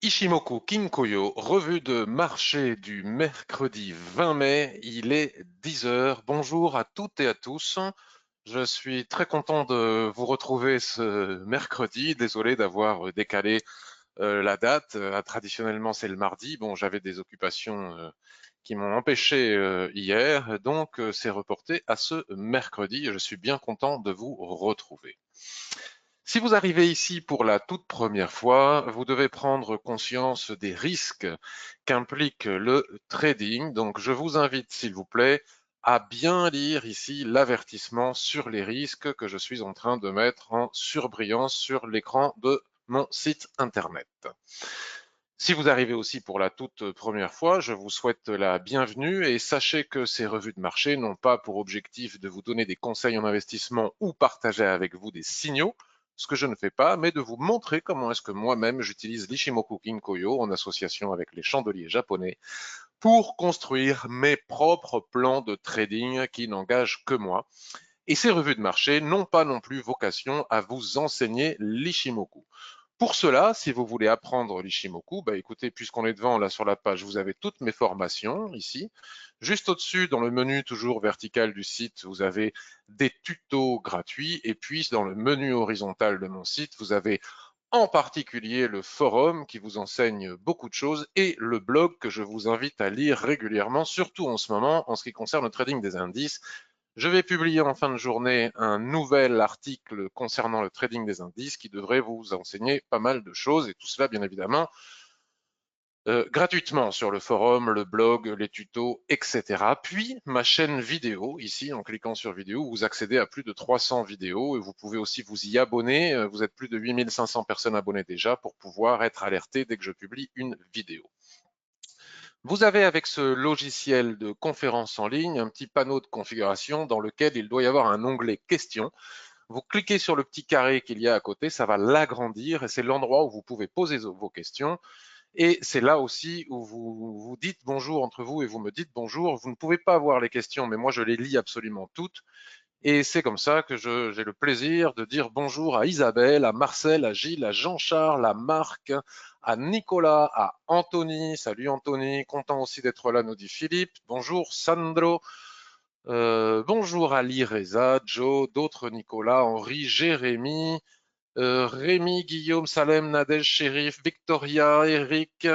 Ichimoku Kinkoyo, revue de marché du mercredi 20 mai, il est 10 heures. Bonjour à toutes et à tous. Je suis très content de vous retrouver ce mercredi. Désolé d'avoir décalé la date. Traditionnellement, c'est le mardi. Bon, j'avais des occupations qui m'ont empêché hier, donc c'est reporté à ce mercredi. Je suis bien content de vous retrouver. Si vous arrivez ici pour la toute première fois, vous devez prendre conscience des risques qu'implique le trading. Donc, je vous invite, s'il vous plaît, à bien lire ici l'avertissement sur les risques que je suis en train de mettre en surbrillance sur l'écran de mon site internet. Si vous arrivez aussi pour la toute première fois, je vous souhaite la bienvenue et sachez que ces revues de marché n'ont pas pour objectif de vous donner des conseils en investissement ou partager avec vous des signaux, ce que je ne fais pas, mais de vous montrer comment est-ce que moi-même j'utilise l'Ishimoku Kinkoyo en association avec les chandeliers japonais pour construire mes propres plans de trading qui n'engagent que moi. Et ces revues de marché n'ont pas non plus vocation à vous enseigner l'Ishimoku. Pour cela, si vous voulez apprendre l'Ishimoku, bah écoutez, puisqu'on est devant là sur la page, vous avez toutes mes formations ici. Juste au-dessus, dans le menu toujours vertical du site, vous avez des tutos gratuits. Et puis, dans le menu horizontal de mon site, vous avez en particulier le forum qui vous enseigne beaucoup de choses et le blog que je vous invite à lire régulièrement, surtout en ce moment en ce qui concerne le trading des indices. Je vais publier en fin de journée un nouvel article concernant le trading des indices qui devrait vous enseigner pas mal de choses et tout cela bien évidemment gratuitement sur le forum, le blog, les tutos, etc. Puis ma chaîne vidéo, ici en cliquant sur vidéo, vous accédez à plus de 300 vidéos et vous pouvez aussi vous y abonner. Vous êtes plus de 8500 personnes abonnées déjà pour pouvoir être alerté dès que je publie une vidéo. Vous avez avec ce logiciel de conférence en ligne un petit panneau de configuration dans lequel il doit y avoir un onglet questions. Vous cliquez sur le petit carré qu'il y a à côté, ça va l'agrandir et c'est l'endroit où vous pouvez poser vos questions. Et c'est là aussi où vous vous dites bonjour entre vous et vous me dites bonjour. Vous ne pouvez pas voir les questions, mais moi je les lis absolument toutes. Et c'est comme ça que j'ai le plaisir de dire bonjour à Isabelle, à Marcel, à Gilles, à Jean-Charles, à Marc, à Nicolas, à Anthony. Salut Anthony, content aussi d'être là, nous dit Philippe. Bonjour Sandro. Bonjour Ali Reza, Joe, d'autres Nicolas, Henri, Jérémy, Rémi, Guillaume, Salem, Nadège, Shérif, Victoria, Eric,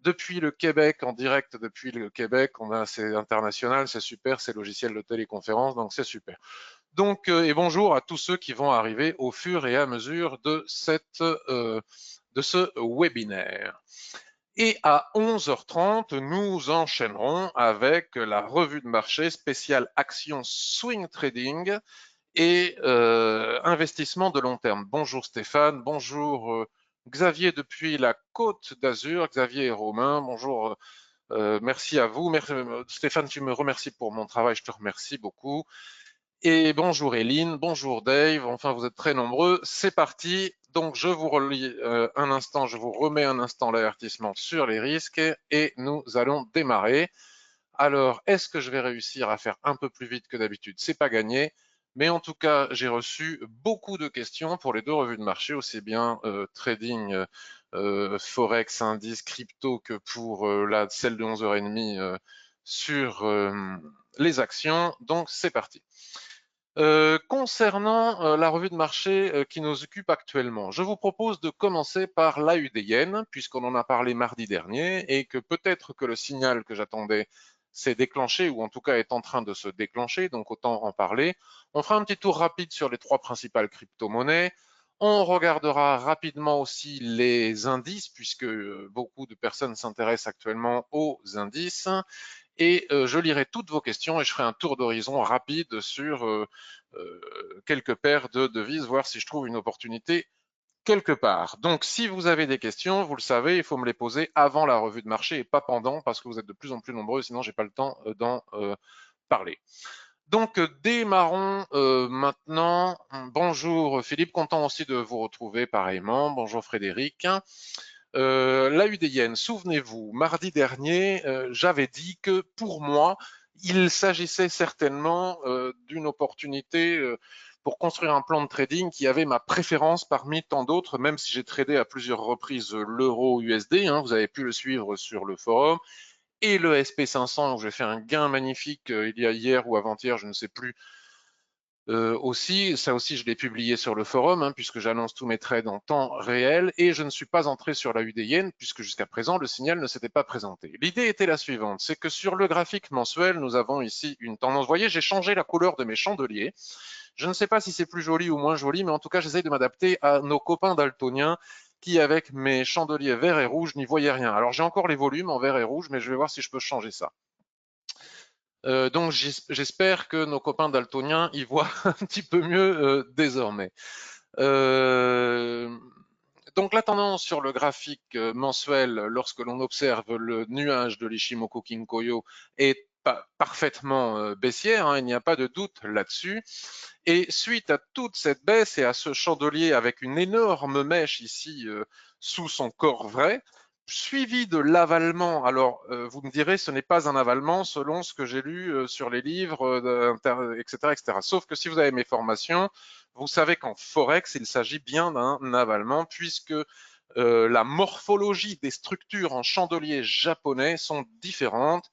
depuis le Québec, en direct depuis le Québec, c'est international, c'est super, c'est logiciel de téléconférence, donc c'est super. Donc, et bonjour à tous ceux qui vont arriver au fur et à mesure de de ce webinaire. Et à 11h30, nous enchaînerons avec la revue de marché spéciale action swing trading et investissement de long terme. Bonjour Stéphane, bonjour Xavier depuis la Côte d'Azur, Xavier et Romain, bonjour, merci à vous. Stéphane, tu me remercies pour mon travail, je te remercie beaucoup. Et bonjour Eline, bonjour Dave, enfin vous êtes très nombreux, c'est parti. Donc je vous relis un instant, je vous remets un instant l'avertissement sur les risques et nous allons démarrer. Alors, est-ce que je vais réussir à faire un peu plus vite que d'habitude? C'est pas gagné, mais en tout cas, j'ai reçu beaucoup de questions pour les deux revues de marché, aussi bien trading, forex, indice, crypto que pour celle de 11h30 sur les actions. Donc, c'est parti. Concernant la revue de marché qui nous occupe actuellement, je vous propose de commencer par l'AUD-Yen, puisqu'on en a parlé mardi dernier, et que peut-être que le signal que j'attendais s'est déclenché, ou en tout cas est en train de se déclencher, donc autant en parler. On fera un petit tour rapide sur les trois principales crypto-monnaies. On regardera rapidement aussi les indices, puisque beaucoup de personnes s'intéressent actuellement aux indices. Et je lirai toutes vos questions et je ferai un tour d'horizon rapide sur quelques paires de devises, voir si je trouve une opportunité quelque part. Donc, si vous avez des questions, vous le savez, il faut me les poser avant la revue de marché et pas pendant, parce que vous êtes de plus en plus nombreux, sinon j'ai pas le temps d'en parler. Donc, démarrons maintenant. Bonjour Philippe, content aussi de vous retrouver pareillement. Bonjour Frédéric. L'AUD-Yen, souvenez-vous, mardi dernier, j'avais dit que pour moi, il s'agissait certainement d'une opportunité pour construire un plan de trading qui avait ma préférence parmi tant d'autres, même si j'ai tradé à plusieurs reprises l'euro USD, hein, vous avez pu le suivre sur le forum, et le SP500 où j'ai fait un gain magnifique il y a hier ou avant-hier, je ne sais plus. Ça aussi, je l'ai publié sur le forum, hein, puisque j'annonce tous mes trades en temps réel, et je ne suis pas entré sur la UD Yen, puisque jusqu'à présent, le signal ne s'était pas présenté. L'idée était la suivante, c'est que sur le graphique mensuel, nous avons ici une tendance. Vous voyez, j'ai changé la couleur de mes chandeliers. Je ne sais pas si c'est plus joli ou moins joli, mais en tout cas, j'essaye de m'adapter à nos copains daltoniens qui, avec mes chandeliers verts et rouges, n'y voyaient rien. Alors, j'ai encore les volumes en vert et rouge, mais je vais voir si je peux changer ça. Donc j'espère que nos copains daltoniens y voient un petit peu mieux désormais. Donc la tendance sur le graphique mensuel, lorsque l'on observe le nuage de l'Ishimoku Kinkoyo, est parfaitement baissière, hein, il n'y a pas de doute là-dessus. Et suite à toute cette baisse et à ce chandelier avec une énorme mèche ici sous son corps vrai, suivi de l'avalement. Alors, vous me direz, ce n'est pas un avalement selon ce que j'ai lu sur les livres, etc., etc. Sauf que si vous avez mes formations, vous savez qu'en Forex, il s'agit bien d'un avalement puisque la morphologie des structures en chandelier japonais sont différentes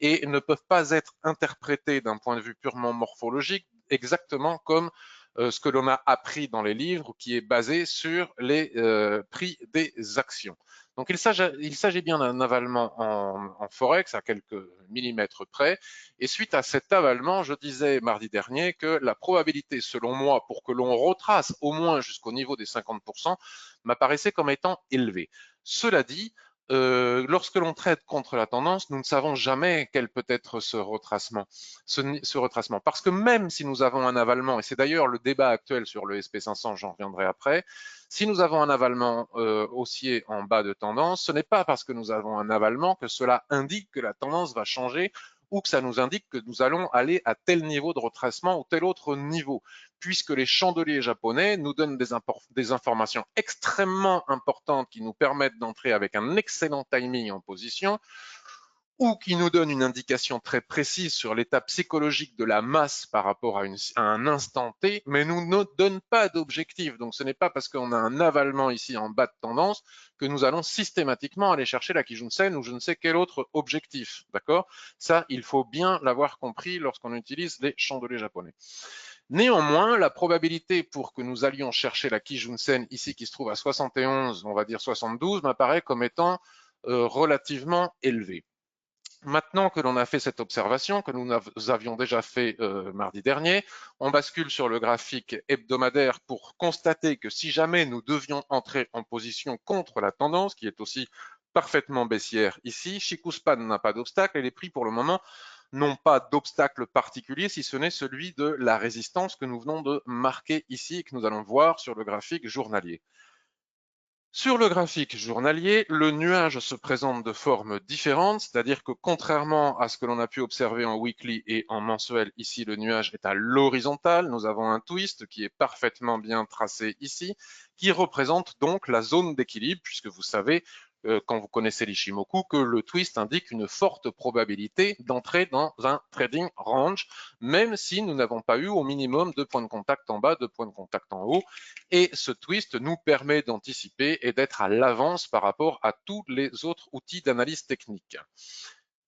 et ne peuvent pas être interprétées d'un point de vue purement morphologique, exactement comme ce que l'on a appris dans les livres, qui est basé sur les prix des actions. Donc il s'agit bien d'un avalement en Forex à quelques millimètres près. Et suite à cet avalement, je disais mardi dernier que la probabilité, selon moi, pour que l'on retrace au moins jusqu'au niveau des 50%, m'apparaissait comme étant élevée. Cela dit, lorsque l'on traite contre la tendance, nous ne savons jamais quel peut être ce retracement. Parce que même si nous avons un avalement, et c'est d'ailleurs le débat actuel sur le SP500, j'en reviendrai après, si nous avons un avalement haussier en bas de tendance, ce n'est pas parce que nous avons un avalement que cela indique que la tendance va changer ou que ça nous indique que nous allons aller à tel niveau de retracement ou tel autre niveau, puisque les chandeliers japonais nous donnent des informations extrêmement importantes qui nous permettent d'entrer avec un excellent timing en position, ou qui nous donne une indication très précise sur l'état psychologique de la masse par rapport à un instant T, mais nous ne donne pas d'objectif. Donc ce n'est pas parce qu'on a un avalement ici en bas de tendance que nous allons systématiquement aller chercher la Kijun-sen ou je ne sais quel autre objectif. D'accord? Ça, il faut bien l'avoir compris lorsqu'on utilise les chandeliers japonais. Néanmoins, la probabilité pour que nous allions chercher la Kijun-sen ici qui se trouve à 71, on va dire 72, m'apparaît comme étant relativement élevée. Maintenant que l'on a fait cette observation, que nous avions déjà fait mardi dernier, on bascule sur le graphique hebdomadaire pour constater que si jamais nous devions entrer en position contre la tendance, qui est aussi parfaitement baissière ici, Chikuspan n'a pas d'obstacle et les prix pour le moment n'ont pas d'obstacle particulier, si ce n'est celui de la résistance que nous venons de marquer ici et que nous allons voir sur le graphique journalier. Sur le graphique journalier, le nuage se présente de forme différente, c'est-à-dire que contrairement à ce que l'on a pu observer en weekly et en mensuel, ici le nuage est à l'horizontale. Nous avons un twist qui est parfaitement bien tracé ici, qui représente donc la zone d'équilibre, puisque vous savez, quand vous connaissez l'Ishimoku, que le twist indique une forte probabilité d'entrer dans un trading range, même si nous n'avons pas eu au minimum 2 points de contact en bas, 2 points de contact en haut. Et ce twist nous permet d'anticiper et d'être à l'avance par rapport à tous les autres outils d'analyse technique.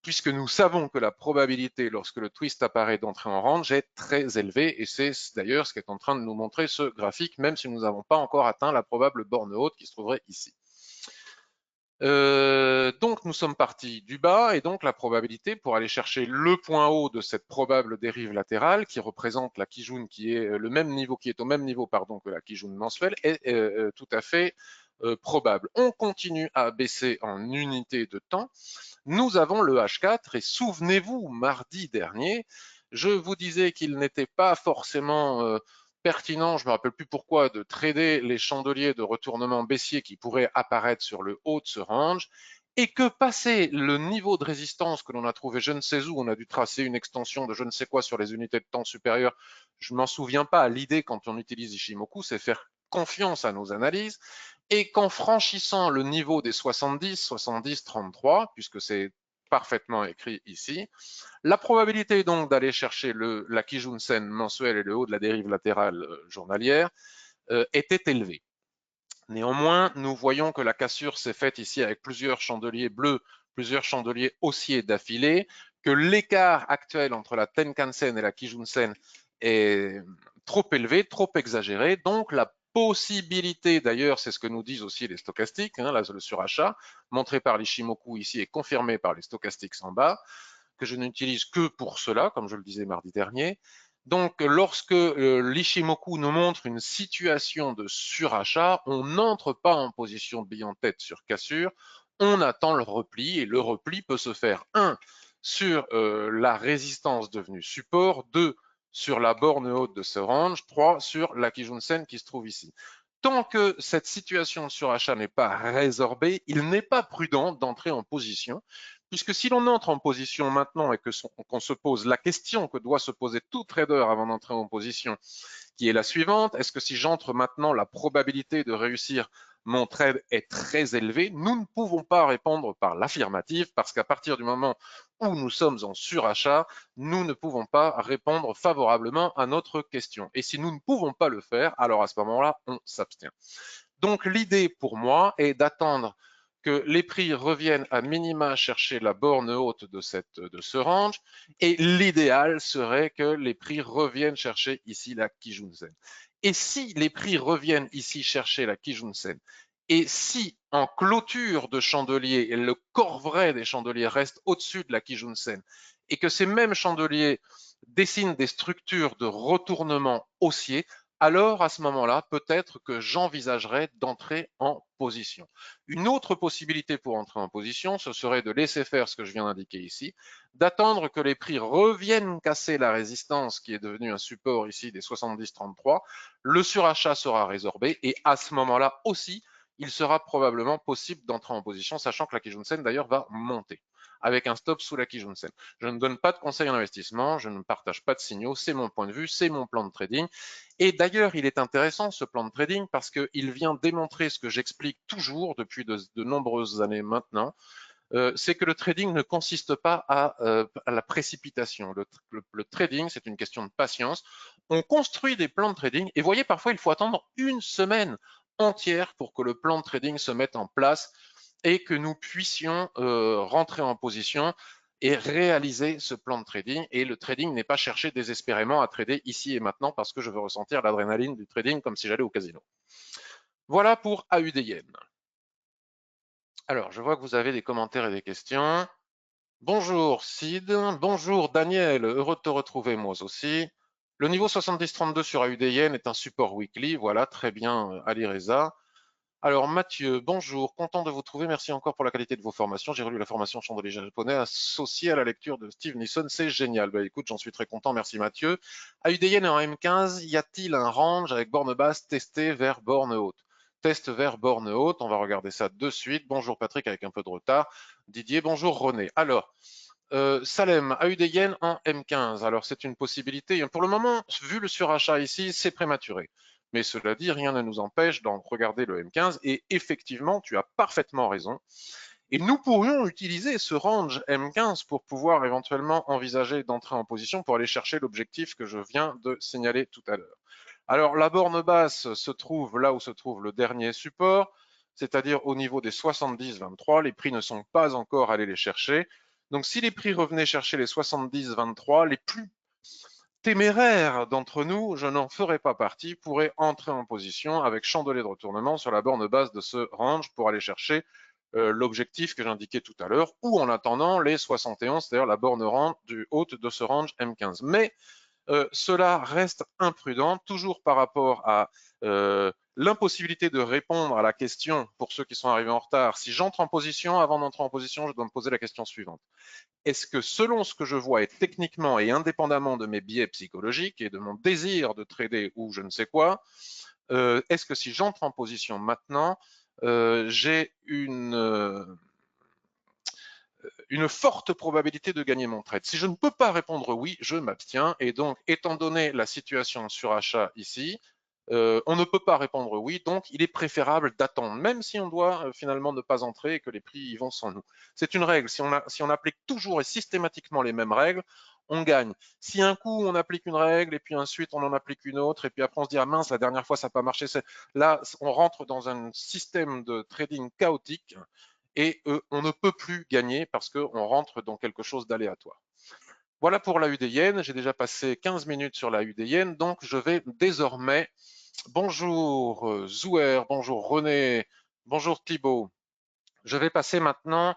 Puisque nous savons que la probabilité lorsque le twist apparaît d'entrer en range est très élevée, et c'est d'ailleurs ce qu'est en train de nous montrer ce graphique, même si nous n'avons pas encore atteint la probable borne haute qui se trouverait ici. Donc nous sommes partis du bas et donc la probabilité pour aller chercher le point haut de cette probable dérive latérale qui représente la Kijun qui est le même niveau, qui est au même niveau pardon que la Kijun mensuelle est tout à fait probable. On continue à baisser en unité de temps. Nous avons le H4 et souvenez-vous, mardi dernier, je vous disais qu'il n'était pas forcément pertinent, je ne me rappelle plus pourquoi, de trader les chandeliers de retournement baissier qui pourraient apparaître sur le haut de ce range, et que passer le niveau de résistance que l'on a trouvé je ne sais où, on a dû tracer une extension de je ne sais quoi sur les unités de temps supérieures, je ne m'en souviens pas, l'idée quand on utilise Ishimoku, c'est faire confiance à nos analyses, et qu'en franchissant le niveau des 70, 70, 33, puisque c'est parfaitement écrit ici. La probabilité donc d'aller chercher la Kijun-sen mensuelle et le haut de la dérive latérale journalière était élevée. Néanmoins, nous voyons que la cassure s'est faite ici avec plusieurs chandeliers bleus, plusieurs chandeliers haussiers d'affilée, que l'écart actuel entre la Tenkan-sen et la Kijun-sen est trop élevé, trop exagéré. Donc, la possibilité, d'ailleurs, c'est ce que nous disent aussi les stochastiques, hein, là, le surachat, montré par l'Ishimoku ici et confirmé par les stochastiques en bas, que je n'utilise que pour cela, comme je le disais mardi dernier. Donc, lorsque l'Ishimoku nous montre une situation de surachat, on n'entre pas en position de bille en tête sur cassure, on attend le repli, et le repli peut se faire, 1, sur la résistance devenue support, 2, sur la borne haute de ce range, 3, sur la Kijun-sen qui se trouve ici. Tant que cette situation de surachat n'est pas résorbée, il n'est pas prudent d'entrer en position, puisque si l'on entre en position maintenant et qu'on se pose la question que doit se poser tout trader avant d'entrer en position, qui est la suivante, est-ce que si j'entre maintenant, la probabilité de réussir mon trade est très élevée? Nous ne pouvons pas répondre par l'affirmative, parce qu'à partir du moment où nous sommes en surachat, nous ne pouvons pas répondre favorablement à notre question. Et si nous ne pouvons pas le faire, alors à ce moment-là, on s'abstient. Donc l'idée pour moi est d'attendre que les prix reviennent à minima chercher la borne haute de ce range, et l'idéal serait que les prix reviennent chercher ici la Kijun-sen. Et si les prix reviennent ici chercher la Kijun-sen, et si en clôture de chandelier, le corps vrai des chandeliers reste au-dessus de la Kijun-sen, et que ces mêmes chandeliers dessinent des structures de retournement haussier, alors à ce moment-là, peut-être que j'envisagerais d'entrer en position. Une autre possibilité pour entrer en position, ce serait de laisser faire ce que je viens d'indiquer ici, d'attendre que les prix reviennent casser la résistance qui est devenue un support ici des 70,33, le surachat sera résorbé et à ce moment-là aussi, il sera probablement possible d'entrer en position, sachant que la Kijun-sen d'ailleurs va monter avec un stop sous la Kijun-sen. Je ne donne pas de conseils en investissement, je ne partage pas de signaux, c'est mon point de vue, c'est mon plan de trading. Et d'ailleurs, il est intéressant ce plan de trading parce qu'il vient démontrer ce que j'explique toujours depuis de nombreuses années maintenant, c'est que le trading ne consiste pas à la précipitation. Le trading, c'est une question de patience. On construit des plans de trading et voyez, parfois, il faut attendre une semaine entière pour que le plan de trading se mette en place et que nous puissions rentrer en position et réaliser ce plan de trading. Et le trading n'est pas chercher désespérément à trader ici et maintenant parce que je veux ressentir l'adrénaline du trading comme si j'allais au casino. Voilà pour AUDN. Alors, je vois que vous avez des commentaires et des questions. Bonjour Sid, bonjour Daniel, heureux de te retrouver moi aussi. Le niveau 70-32 sur AUDN est un support weekly, voilà, très bien Ali Reza. Alors Mathieu, bonjour, content de vous trouver, merci encore pour la qualité de vos formations. J'ai relu la formation chandelier japonais associée à la lecture de Steve Nisson, c'est génial. Bah écoute, j'en suis très content, merci Mathieu. AUDN en M15, y a-t-il un range avec borne basse testé vers borne haute? Test vers borne haute, on va regarder ça de suite. Bonjour Patrick avec un peu de retard. Didier, bonjour René. Alors, Salem, AUDN en M15. Alors, c'est une possibilité. Pour le moment, vu le surachat ici, c'est prématuré. Mais cela dit, rien ne nous empêche d'en regarder le M15. Et effectivement, tu as parfaitement raison. Et nous pourrions utiliser ce range M15 pour pouvoir éventuellement envisager d'entrer en position pour aller chercher l'objectif que je viens de signaler tout à l'heure. Alors, la borne basse se trouve là où se trouve le dernier support, c'est-à-dire au niveau des 70,23. Les prix ne sont pas encore allés les chercher. Donc, si les prix revenaient chercher les 70,23, les plus téméraires d'entre nous, je n'en ferai pas partie, pourraient entrer en position avec chandelier de retournement sur la borne basse de ce range pour aller chercher l'objectif que j'indiquais tout à l'heure, ou en attendant les 71, c'est-à-dire la borne haute de ce range M15. Mais cela reste imprudent, toujours par rapport à l'impossibilité de répondre à la question pour ceux qui sont arrivés en retard. Si j'entre en position, avant d'entrer en position, je dois me poser la question suivante. Est-ce que selon ce que je vois et techniquement et indépendamment de mes biais psychologiques et de mon désir de trader ou je ne sais quoi, est-ce que si j'entre en position maintenant, j'ai une forte probabilité de gagner mon trade? Si je ne peux pas répondre oui, je m'abstiens. Et donc, étant donné la situation sur achat ici, On ne peut pas répondre oui, donc il est préférable d'attendre, même si on doit finalement ne pas entrer et que les prix y vont sans nous. C'est une règle. Si on applique toujours et systématiquement les mêmes règles, on gagne. Si un coup on applique une règle et puis ensuite on en applique une autre et puis après on se dit ah mince, la dernière fois ça n'a pas marché, là on rentre dans un système de trading chaotique et on ne peut plus gagner parce qu'on rentre dans quelque chose d'aléatoire. Voilà pour la UDN. J'ai déjà passé 15 minutes sur la UDN, donc je vais désormais. Bonjour Zouer, bonjour René, bonjour Thibault. Je vais passer maintenant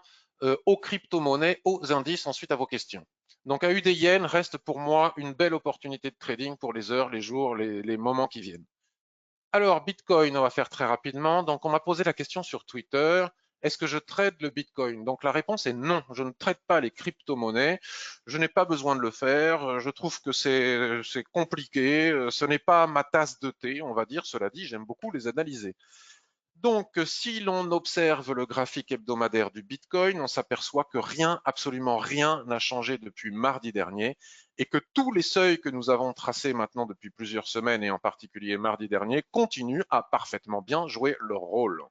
aux crypto-monnaies, aux indices, ensuite à vos questions. Donc AUDN reste pour moi une belle opportunité de trading pour les heures, les jours, les moments qui viennent. Alors, Bitcoin, on va faire très rapidement. Donc, on m'a posé la question sur Twitter. Est-ce que je trade le Bitcoin? Donc, la réponse est non. Je ne traite pas les crypto-monnaies. Je n'ai pas besoin de le faire. Je trouve que c'est compliqué. Ce n'est pas ma tasse de thé, on va dire. Cela dit, j'aime beaucoup les analyser. Donc, si l'on observe le graphique hebdomadaire du Bitcoin, on s'aperçoit que rien, absolument rien n'a changé depuis mardi dernier et que tous les seuils que nous avons tracés maintenant depuis plusieurs semaines et en particulier mardi dernier continuent à parfaitement bien jouer leur rôle.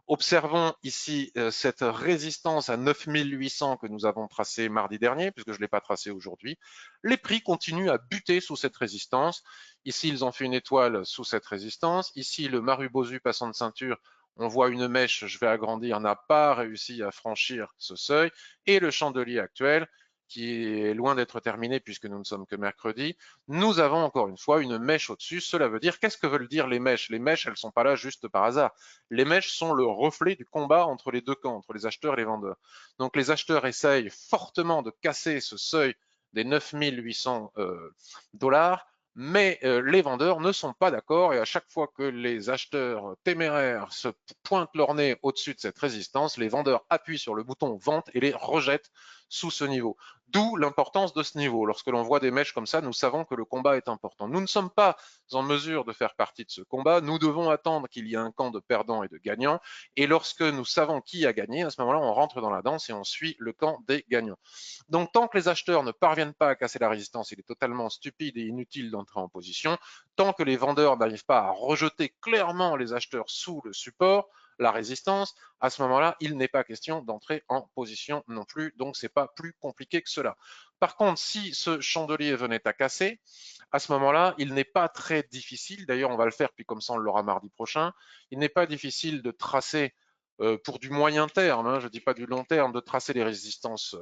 Observons ici cette résistance à 9800 que nous avons tracée mardi dernier, puisque je ne l'ai pas tracée aujourd'hui. Les prix continuent à buter sous cette résistance. Ici, ils ont fait une étoile sous cette résistance. Ici, le Marubozu passant de ceinture, on voit une mèche, je vais agrandir, n'a pas réussi à franchir ce seuil. Et le chandelier actuel, qui est loin d'être terminé puisque nous ne sommes que mercredi, nous avons encore une fois une mèche au-dessus. Cela veut dire, qu'est-ce que veulent dire les mèches? Les mèches, elles ne sont pas là juste par hasard. Les mèches sont le reflet du combat entre les deux camps, entre les acheteurs et les vendeurs. Donc les acheteurs essayent fortement de casser ce seuil des 9800 dollars, mais les vendeurs ne sont pas d'accord et à chaque fois que les acheteurs téméraires se pointent leur nez au-dessus de cette résistance, les vendeurs appuient sur le bouton vente et les rejettent sous ce niveau. D'où l'importance de ce niveau. Lorsque l'on voit des mèches comme ça, nous savons que le combat est important. Nous ne sommes pas en mesure de faire partie de ce combat. Nous devons attendre qu'il y ait un camp de perdants et de gagnants. Et lorsque nous savons qui a gagné, à ce moment-là, on rentre dans la danse et on suit le camp des gagnants. Donc, tant que les acheteurs ne parviennent pas à casser la résistance, il est totalement stupide et inutile d'entrer en position. Tant que les vendeurs n'arrivent pas à rejeter clairement les acheteurs sous le support, la résistance, à ce moment-là, il n'est pas question d'entrer en position non plus. Donc, c'est pas plus compliqué que cela. Par contre, si ce chandelier venait à casser, à ce moment-là, il n'est pas très difficile, d'ailleurs on va le faire, puis comme ça on l'aura mardi prochain, il n'est pas difficile de tracer pour du moyen terme, hein, je ne dis pas du long terme, de tracer les résistances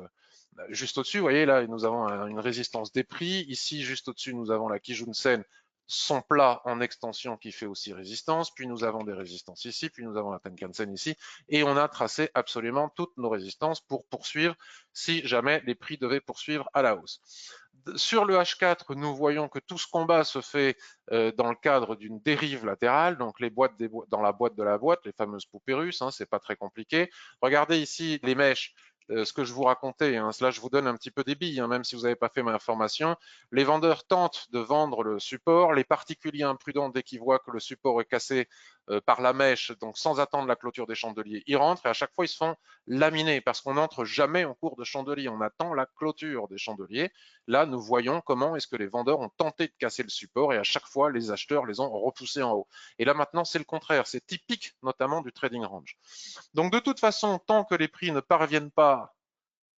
juste au-dessus. Vous voyez là, nous avons une résistance des prix. Ici, juste au-dessus, nous avons la Kijun-sen, son plat en extension qui fait aussi résistance. Puis nous avons des résistances ici, puis nous avons la Tenkan-sen ici. Et on a tracé absolument toutes nos résistances pour poursuivre si jamais les prix devaient poursuivre à la hausse. Sur le H4, nous voyons que tout ce combat se fait dans le cadre d'une dérive latérale, donc les boîtes dans la boîte de la boîte, les fameuses poupées russes, hein, c'est pas très compliqué. Regardez ici les mèches, ce que je vous racontais, hein, là je vous donne un petit peu des billes, hein, même si vous n'avez pas fait ma formation. Les vendeurs tentent de vendre le support, les particuliers imprudents, dès qu'ils voient que le support est cassé par la mèche, donc sans attendre la clôture des chandeliers, ils rentrent et à chaque fois ils se font laminer parce qu'on n'entre jamais en cours de chandelier, on attend la clôture des chandeliers. Là, nous voyons comment est-ce que les vendeurs ont tenté de casser le support et à chaque fois, les acheteurs les ont repoussés en haut. Et là, maintenant, c'est le contraire. C'est typique notamment du trading range. Donc, de toute façon, tant que les prix ne parviennent pas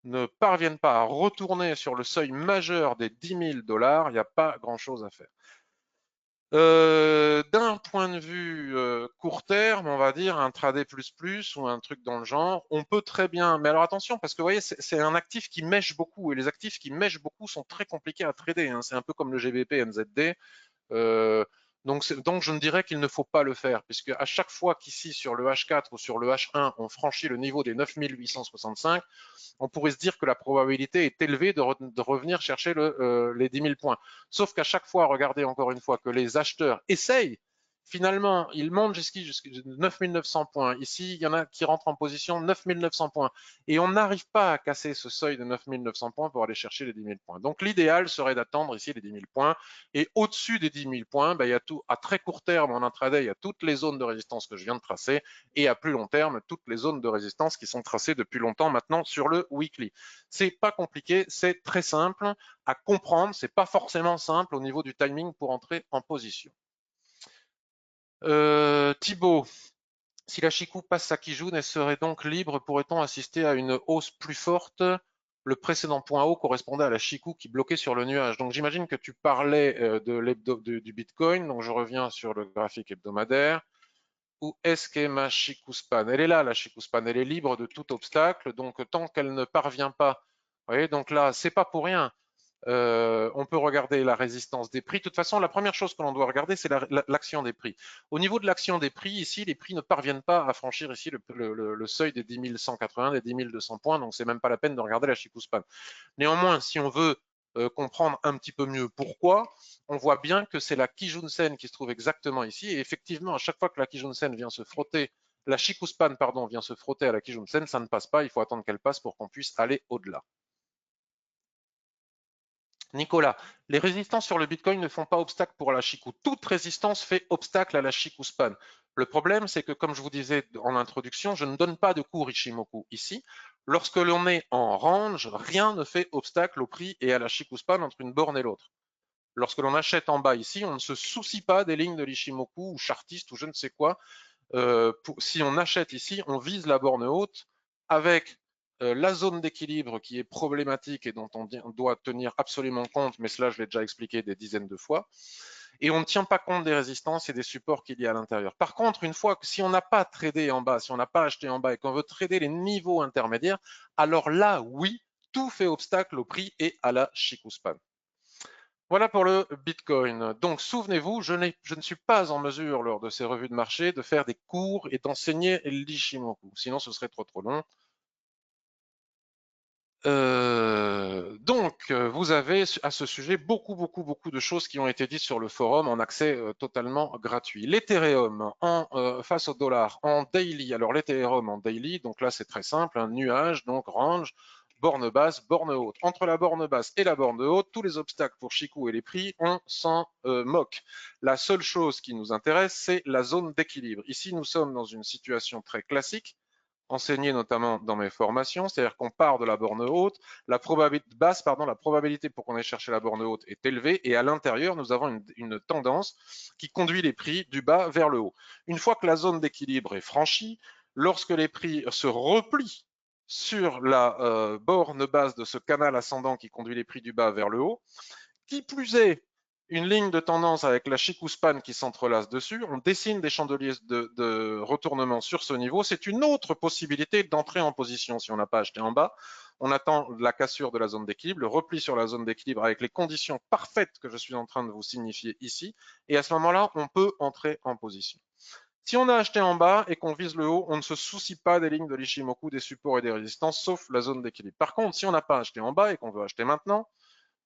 à retourner sur le seuil majeur des 10 000 dollars, il n'y a pas grand-chose à faire. D'un point de vue court terme, on va dire intraday plus ou un truc dans le genre, on peut très bien, mais alors attention parce que vous voyez, c'est un actif qui mèche beaucoup et les actifs qui mèchent beaucoup sont très compliqués à trader, hein. C'est un peu comme le GBP NZD. Euh, donc, je ne dirais qu'il ne faut pas le faire, puisque à chaque fois qu'ici, sur le H4 ou sur le H1, on franchit le niveau des 9865, on pourrait se dire que la probabilité est élevée de revenir chercher les 10 000 points. Sauf qu'à chaque fois, regardez encore une fois que les acheteurs essayent. Finalement, ils montent jusqu'à 9 900 points. Ici, il y en a qui rentrent en position 9 900 points. Et on n'arrive pas à casser ce seuil de 9 900 points pour aller chercher les 10 000 points. Donc, l'idéal serait d'attendre ici les 10 000 points. Et au-dessus des 10 000 points, ben, il y a tout, à très court terme en intraday, il y a toutes les zones de résistance que je viens de tracer. Et à plus long terme, toutes les zones de résistance qui sont tracées depuis longtemps maintenant sur le weekly. C'est pas compliqué, c'est très simple à comprendre. C'est pas forcément simple au niveau du timing pour entrer en position. Thibaut, si la Chikou passe sa Kijun, elle serait donc libre, pourrait-on assister à une hausse plus forte? Le précédent point haut correspondait à la Chikou qui bloquait sur le nuage. Donc j'imagine que tu parlais du Bitcoin, donc je reviens sur le graphique hebdomadaire. Où est-ce qu'est ma Chikou Span? Elle est là, la Chikou Span, elle est libre de tout obstacle, donc tant qu'elle ne parvient pas, vous voyez, donc là, c'est pas pour rien. On peut regarder la résistance des prix. De toute façon, la première chose que l'on doit regarder, c'est l'action des prix. Au niveau de l'action des prix, ici, les prix ne parviennent pas à franchir ici le seuil des 10 180, des 10 200 points, donc c'est même pas la peine de regarder la Chikou Span. Néanmoins, si on veut comprendre un petit peu mieux pourquoi, on voit bien que c'est la Kijun-sen qui se trouve exactement ici, et effectivement, à chaque fois que la Kijun-sen vient se frotter, la Chikou Span, pardon, vient se frotter à la Kijun-sen, ça ne passe pas, il faut attendre qu'elle passe pour qu'on puisse aller au-delà. Nicolas, les résistances sur le Bitcoin ne font pas obstacle pour la Chikou. Toute résistance fait obstacle à la Chikou Span. Le problème, c'est que, comme je vous disais en introduction, je ne donne pas de cours Ishimoku ici. Lorsque l'on est en range, rien ne fait obstacle au prix et à la Chikou Span entre une borne et l'autre. Lorsque l'on achète en bas ici, on ne se soucie pas des lignes de l'Ishimoku ou chartiste ou je ne sais quoi. Si on achète ici, on vise la borne haute avec la zone d'équilibre qui est problématique et dont on doit tenir absolument compte, mais cela je l'ai déjà expliqué des dizaines de fois, et on ne tient pas compte des résistances et des supports qu'il y a à l'intérieur. Par contre, une fois que si on n'a pas tradé en bas, si on n'a pas acheté en bas et qu'on veut trader les niveaux intermédiaires, alors là, oui, tout fait obstacle au prix et à la Chikou Span. Voilà pour le Bitcoin. Donc, souvenez-vous, je ne suis pas en mesure, lors de ces revues de marché, de faire des cours et d'enseigner l'Ishimoku. Sinon, ce serait trop long. Vous avez à ce sujet beaucoup de choses qui ont été dites sur le forum en accès totalement gratuit. L'Ethereum face au dollar en daily. Alors l'Ethereum en daily, donc là c'est très simple, un nuage, donc range, borne basse, borne haute. Entre la borne basse et la borne haute, tous les obstacles pour Chikou et les prix, on s'en moque. La seule chose qui nous intéresse, c'est la zone d'équilibre. Ici, nous sommes dans une situation très classique enseigné notamment dans mes formations, c'est-à-dire qu'on part de la borne haute, la probabilité basse, pardon, la probabilité pour qu'on ait cherché la borne haute est élevée, et à l'intérieur, nous avons une tendance qui conduit les prix du bas vers le haut. Une fois que la zone d'équilibre est franchie, lorsque les prix se replient sur la borne basse de ce canal ascendant qui conduit les prix du bas vers le haut, qui plus est, une ligne de tendance avec la Chikou Span qui s'entrelace dessus, on dessine des chandeliers de retournement sur ce niveau. C'est une autre possibilité d'entrer en position si on n'a pas acheté en bas. On attend la cassure de la zone d'équilibre, le repli sur la zone d'équilibre avec les conditions parfaites que je suis en train de vous signifier ici. Et à ce moment-là, on peut entrer en position. Si on a acheté en bas et qu'on vise le haut, on ne se soucie pas des lignes de l'Ishimoku, des supports et des résistances, sauf la zone d'équilibre. Par contre, si on n'a pas acheté en bas et qu'on veut acheter maintenant,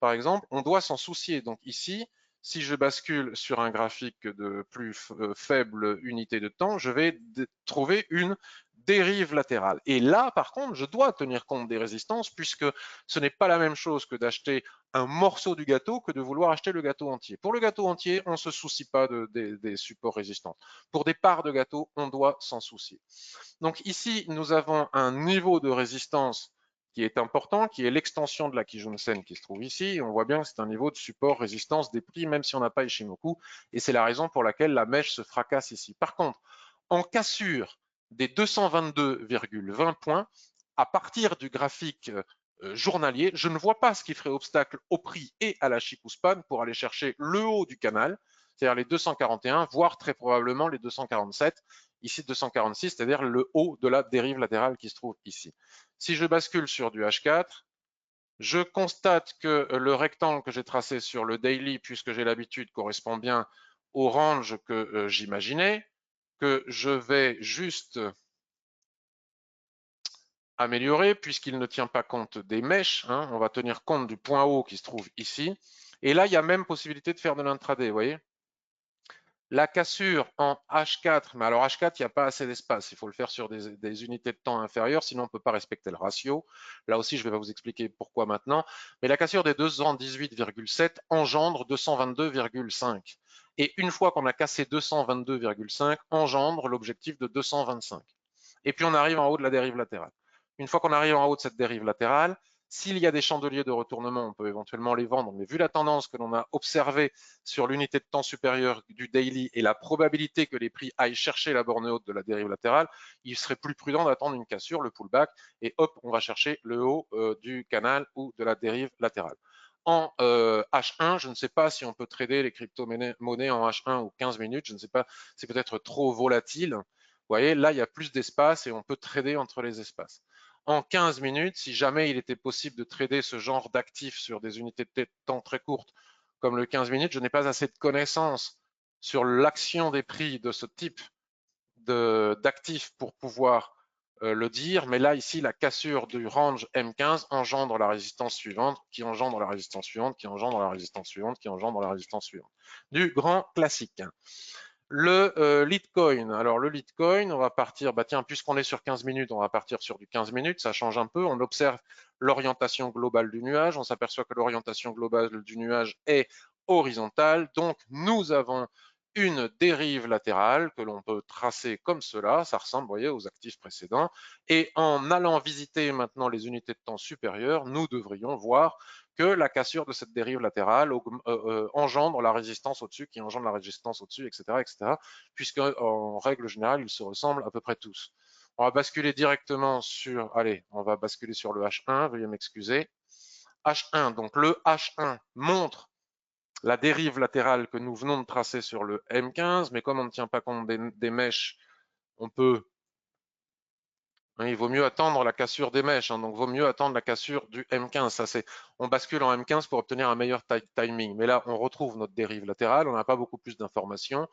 par exemple, on doit s'en soucier. Donc ici, si je bascule sur un graphique de plus faible unité de temps, je vais trouver une dérive latérale. Et là, par contre, je dois tenir compte des résistances puisque ce n'est pas la même chose que d'acheter un morceau du gâteau que de vouloir acheter le gâteau entier. Pour le gâteau entier, on ne se soucie pas des supports résistants. Pour des parts de gâteau, on doit s'en soucier. Donc ici, nous avons un niveau de résistance qui est important, qui est l'extension de la Kijun-sen qui se trouve ici. On voit bien que c'est un niveau de support résistance des prix, même si on n'a pas Ishimoku, et c'est la raison pour laquelle la mèche se fracasse ici. Par contre, en cassure des 222,20 points, à partir du graphique journalier, je ne vois pas ce qui ferait obstacle au prix et à la Chikou Span pour aller chercher le haut du canal, c'est-à-dire les 241, voire très probablement les 247, ici 246, c'est-à-dire le haut de la dérive latérale qui se trouve ici. Si je bascule sur du H4, je constate que le rectangle que j'ai tracé sur le daily, puisque j'ai l'habitude, correspond bien au range que j'imaginais, que je vais juste améliorer puisqu'il ne tient pas compte des mèches. Hein. On va tenir compte du point haut qui se trouve ici. Et là, il y a même possibilité de faire de l'intraday, vous voyez. La cassure en H4, mais alors H4, il n'y a pas assez d'espace. Il faut le faire sur des unités de temps inférieures, sinon on ne peut pas respecter le ratio. Là aussi, je vais vous expliquer pourquoi maintenant. Mais la cassure des 218,7 engendre 222,5. Et une fois qu'on a cassé 222,5, engendre l'objectif de 225. Et puis on arrive en haut de la dérive latérale. Une fois qu'on arrive en haut de cette dérive latérale, S'il y a des chandeliers de retournement, on peut éventuellement les vendre, mais vu la tendance que l'on a observée sur l'unité de temps supérieure du daily et la probabilité que les prix aillent chercher la borne haute de la dérive latérale, il serait plus prudent d'attendre une cassure, le pullback, et hop, on va chercher le haut du canal ou de la dérive latérale. En H1, je ne sais pas si on peut trader les crypto-monnaies en H1 ou 15 minutes, je ne sais pas, c'est peut-être trop volatile. Vous voyez, là, il y a plus d'espace et on peut trader entre les espaces. En 15 minutes, si jamais il était possible de trader ce genre d'actifs sur des unités de temps très courtes, comme le 15 minutes, je n'ai pas assez de connaissances sur l'action des prix de ce type d'actifs pour pouvoir le dire, mais là, ici, la cassure du range M15 engendre la résistance suivante, qui engendre la résistance suivante, qui engendre la résistance suivante, qui engendre la résistance suivante. Du grand classique. Le Litecoin, alors le Litecoin, on va partir, bah tiens, puisqu'on est sur 15 minutes, on va partir sur du 15 minutes, ça change un peu, on observe l'orientation globale du nuage, on s'aperçoit que l'orientation globale du nuage est horizontale, donc nous avons une dérive latérale que l'on peut tracer comme cela, ça ressemble, vous voyez, aux actifs précédents, et en allant visiter maintenant les unités de temps supérieures, nous devrions voir que la cassure de cette dérive latérale engendre la résistance au-dessus, qui engendre la résistance au-dessus, etc., etc., puisque en règle générale, ils se ressemblent à peu près tous. On va basculer directement sur, allez, on va basculer sur le H1, veuillez m'excuser. H1, donc le H1 montre la dérive latérale que nous venons de tracer sur le M15, mais comme on ne tient pas compte des mèches, on peut il vaut mieux attendre la cassure des mèches, hein, donc vaut mieux attendre la cassure du M15. Ça, on bascule en M15 pour obtenir un meilleur timing. Mais là, on retrouve notre dérive latérale, on n'a pas beaucoup plus d'informations.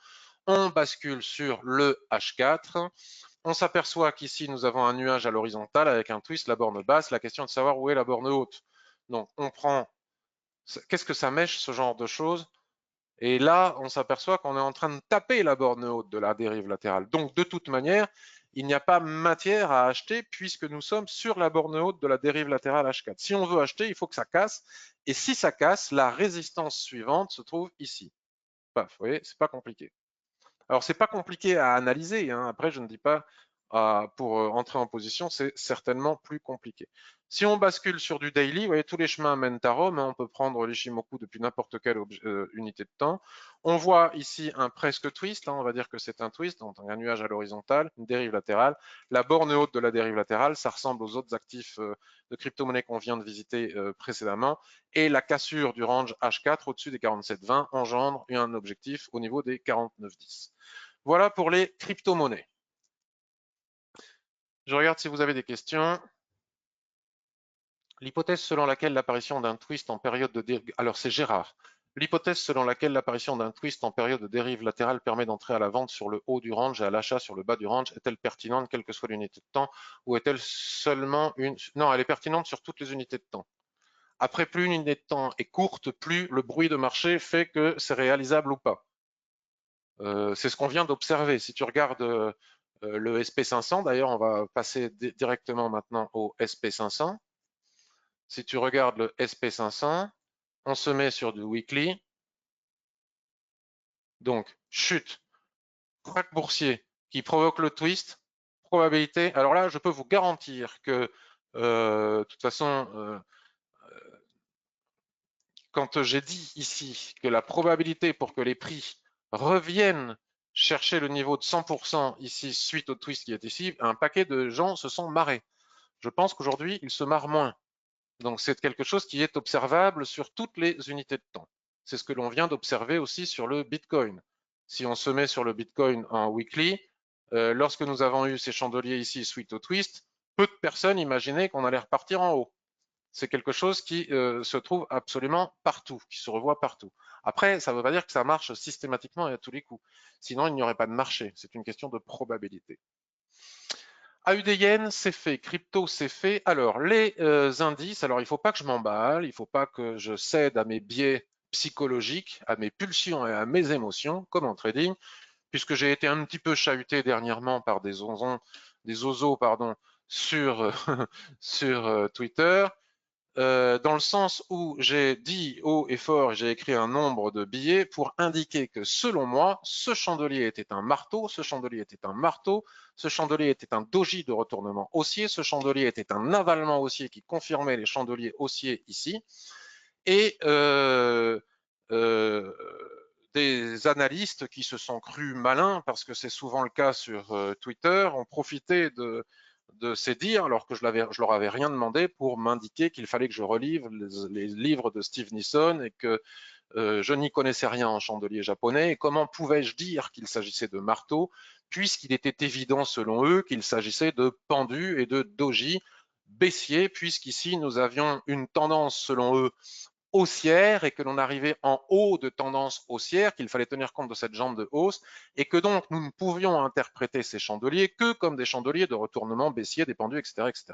On bascule sur le H4. On s'aperçoit qu'ici, nous avons un nuage à l'horizontale avec un twist, la borne basse. La question est de savoir où est la borne haute. Donc, on prend... Qu'est-ce que ça mèche, ce genre de choses? Et là, on s'aperçoit qu'on est en train de taper la borne haute de la dérive latérale. Donc, de toute manière, il n'y a pas matière à acheter puisque nous sommes sur la borne haute de la dérive latérale H4. Si on veut acheter, il faut que ça casse. Et si ça casse, la résistance suivante se trouve ici. Paf, vous voyez, c'est pas compliqué. Alors, c'est pas compliqué à analyser, hein. Après, je ne dis pas pour entrer en position, c'est certainement plus compliqué. Si on bascule sur du daily, vous voyez, tous les chemins mènent à Rome, hein. On peut prendre l'Ishimoku depuis n'importe quelle unité de temps. On voit ici un presque twist, hein. On va dire que c'est un twist, donc un nuage à l'horizontale, une dérive latérale. La borne haute de la dérive latérale, ça ressemble aux autres actifs de crypto-monnaie qu'on vient de visiter précédemment. Et la cassure du range H4 au-dessus des 47,20 engendre un objectif au niveau des 49,10. Voilà pour les crypto-monnaies. Je regarde si vous avez des questions. L'hypothèse selon laquelle l'apparition d'un twist en période de dérive... Alors c'est Gérard. L'hypothèse selon laquelle l'apparition d'un twist en période de dérive latérale permet d'entrer à la vente sur le haut du range et à l'achat sur le bas du range est-elle pertinente quelle que soit l'unité de temps ou est-elle seulement une... Non, elle est pertinente sur toutes les unités de temps. Après, plus une unité de temps est courte, plus le bruit de marché fait que c'est réalisable ou pas. C'est ce qu'on vient d'observer. Si tu regardes le SP500, d'ailleurs, on va passer directement maintenant au SP500. Si tu regardes le SP500, on se met sur du weekly. Donc, chute, crack boursier qui provoque le twist, probabilité. Alors là, je peux vous garantir que, de toute façon, quand j'ai dit ici que la probabilité pour que les prix reviennent chercher le niveau de 100% ici suite au twist qui est ici, un paquet de gens se sont marrés. Je pense qu'aujourd'hui, ils se marrent moins. Donc c'est quelque chose qui est observable sur toutes les unités de temps. C'est ce que l'on vient d'observer aussi sur le Bitcoin. Si on se met sur le Bitcoin en weekly, lorsque nous avons eu ces chandeliers ici suite au twist, peu de personnes imaginaient qu'on allait repartir en haut. C'est quelque chose qui se trouve absolument partout, qui se revoit partout. Après, ça ne veut pas dire que ça marche systématiquement et à tous les coups. Sinon, il n'y aurait pas de marché. C'est une question de probabilité. AUD c'est fait, crypto c'est fait. Alors les indices, alors il ne faut pas que je m'emballe, il ne faut pas que je cède à mes biais psychologiques, à mes pulsions et à mes émotions, comme en trading, puisque j'ai été un petit peu chahuté dernièrement par des osos sur, sur Twitter. dans le sens où j'ai dit haut et fort, j'ai écrit un nombre de billets pour indiquer que selon moi, ce chandelier était un marteau, ce chandelier était un marteau, ce chandelier était un doji de retournement haussier, ce chandelier était un avalement haussier qui confirmait les chandeliers haussiers ici, et euh, des analystes qui se sont crus malins, parce que c'est souvent le cas sur Twitter, ont profité de ces dires, alors que je leur avais rien demandé, pour m'indiquer qu'il fallait que je relive les livres de Steve Nisson et que je n'y connaissais rien en chandelier japonais. Et comment pouvais-je dire qu'il s'agissait de marteau, puisqu'il était évident selon eux qu'il s'agissait de pendu et de doji baissier, puisqu'ici nous avions une tendance selon eux haussière et que l'on arrivait en haut de tendance haussière, qu'il fallait tenir compte de cette jambe de hausse et que donc nous ne pouvions interpréter ces chandeliers que comme des chandeliers de retournement baissier, des pendus, etc., etc.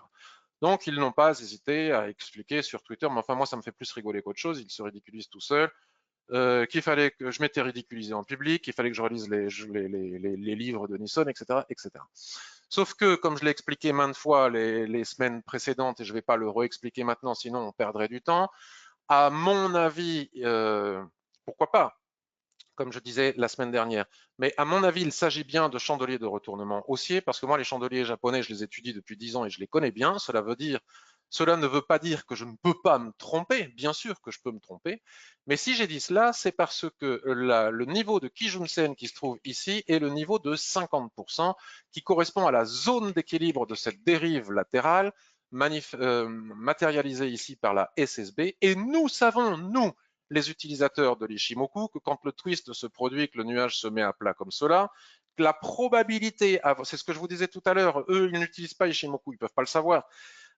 Donc ils n'ont pas hésité à expliquer sur Twitter, mais enfin moi ça me fait plus rigoler qu'autre chose, ils se ridiculisent tout seuls, qu'il fallait que je m'étais ridiculisé en public, qu'il fallait que je relise les livres de Nisson, etc., etc. Sauf que, comme je l'ai expliqué maintes fois les semaines précédentes, et je ne vais pas le réexpliquer maintenant, sinon on perdrait du temps, à mon avis, pourquoi pas, comme je disais la semaine dernière, mais à mon avis, il s'agit bien de chandeliers de retournement haussier, parce que moi, les chandeliers japonais, je les étudie depuis 10 ans et je les connais bien. Cela ne veut pas dire que je ne peux pas me tromper, bien sûr que je peux me tromper, mais si j'ai dit cela, c'est parce que le niveau de Kijun-sen qui se trouve ici est le niveau de 50%, qui correspond à la zone d'équilibre de cette dérive latérale, matérialisée ici par la SSB, et nous savons, nous, les utilisateurs de l'Ishimoku, que quand le twist se produit, que le nuage se met à plat comme cela, que la probabilité, c'est ce que je vous disais tout à l'heure, eux, ils n'utilisent pas Ishimoku, ils ne peuvent pas le savoir,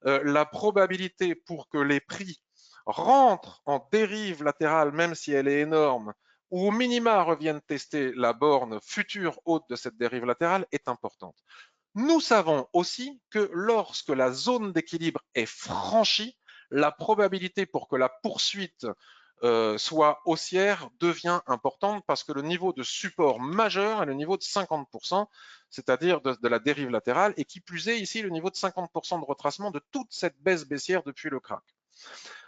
la probabilité pour que les prix rentrent en dérive latérale, même si elle est énorme, ou au minima reviennent tester la borne future haute de cette dérive latérale, est importante. Nous savons aussi que lorsque la zone d'équilibre est franchie, la probabilité pour que la poursuite soit haussière devient importante parce que le niveau de support majeur est le niveau de 50%, c'est-à-dire de la dérive latérale, et qui plus est ici le niveau de 50% de retracement de toute cette baisse baissière depuis le crack.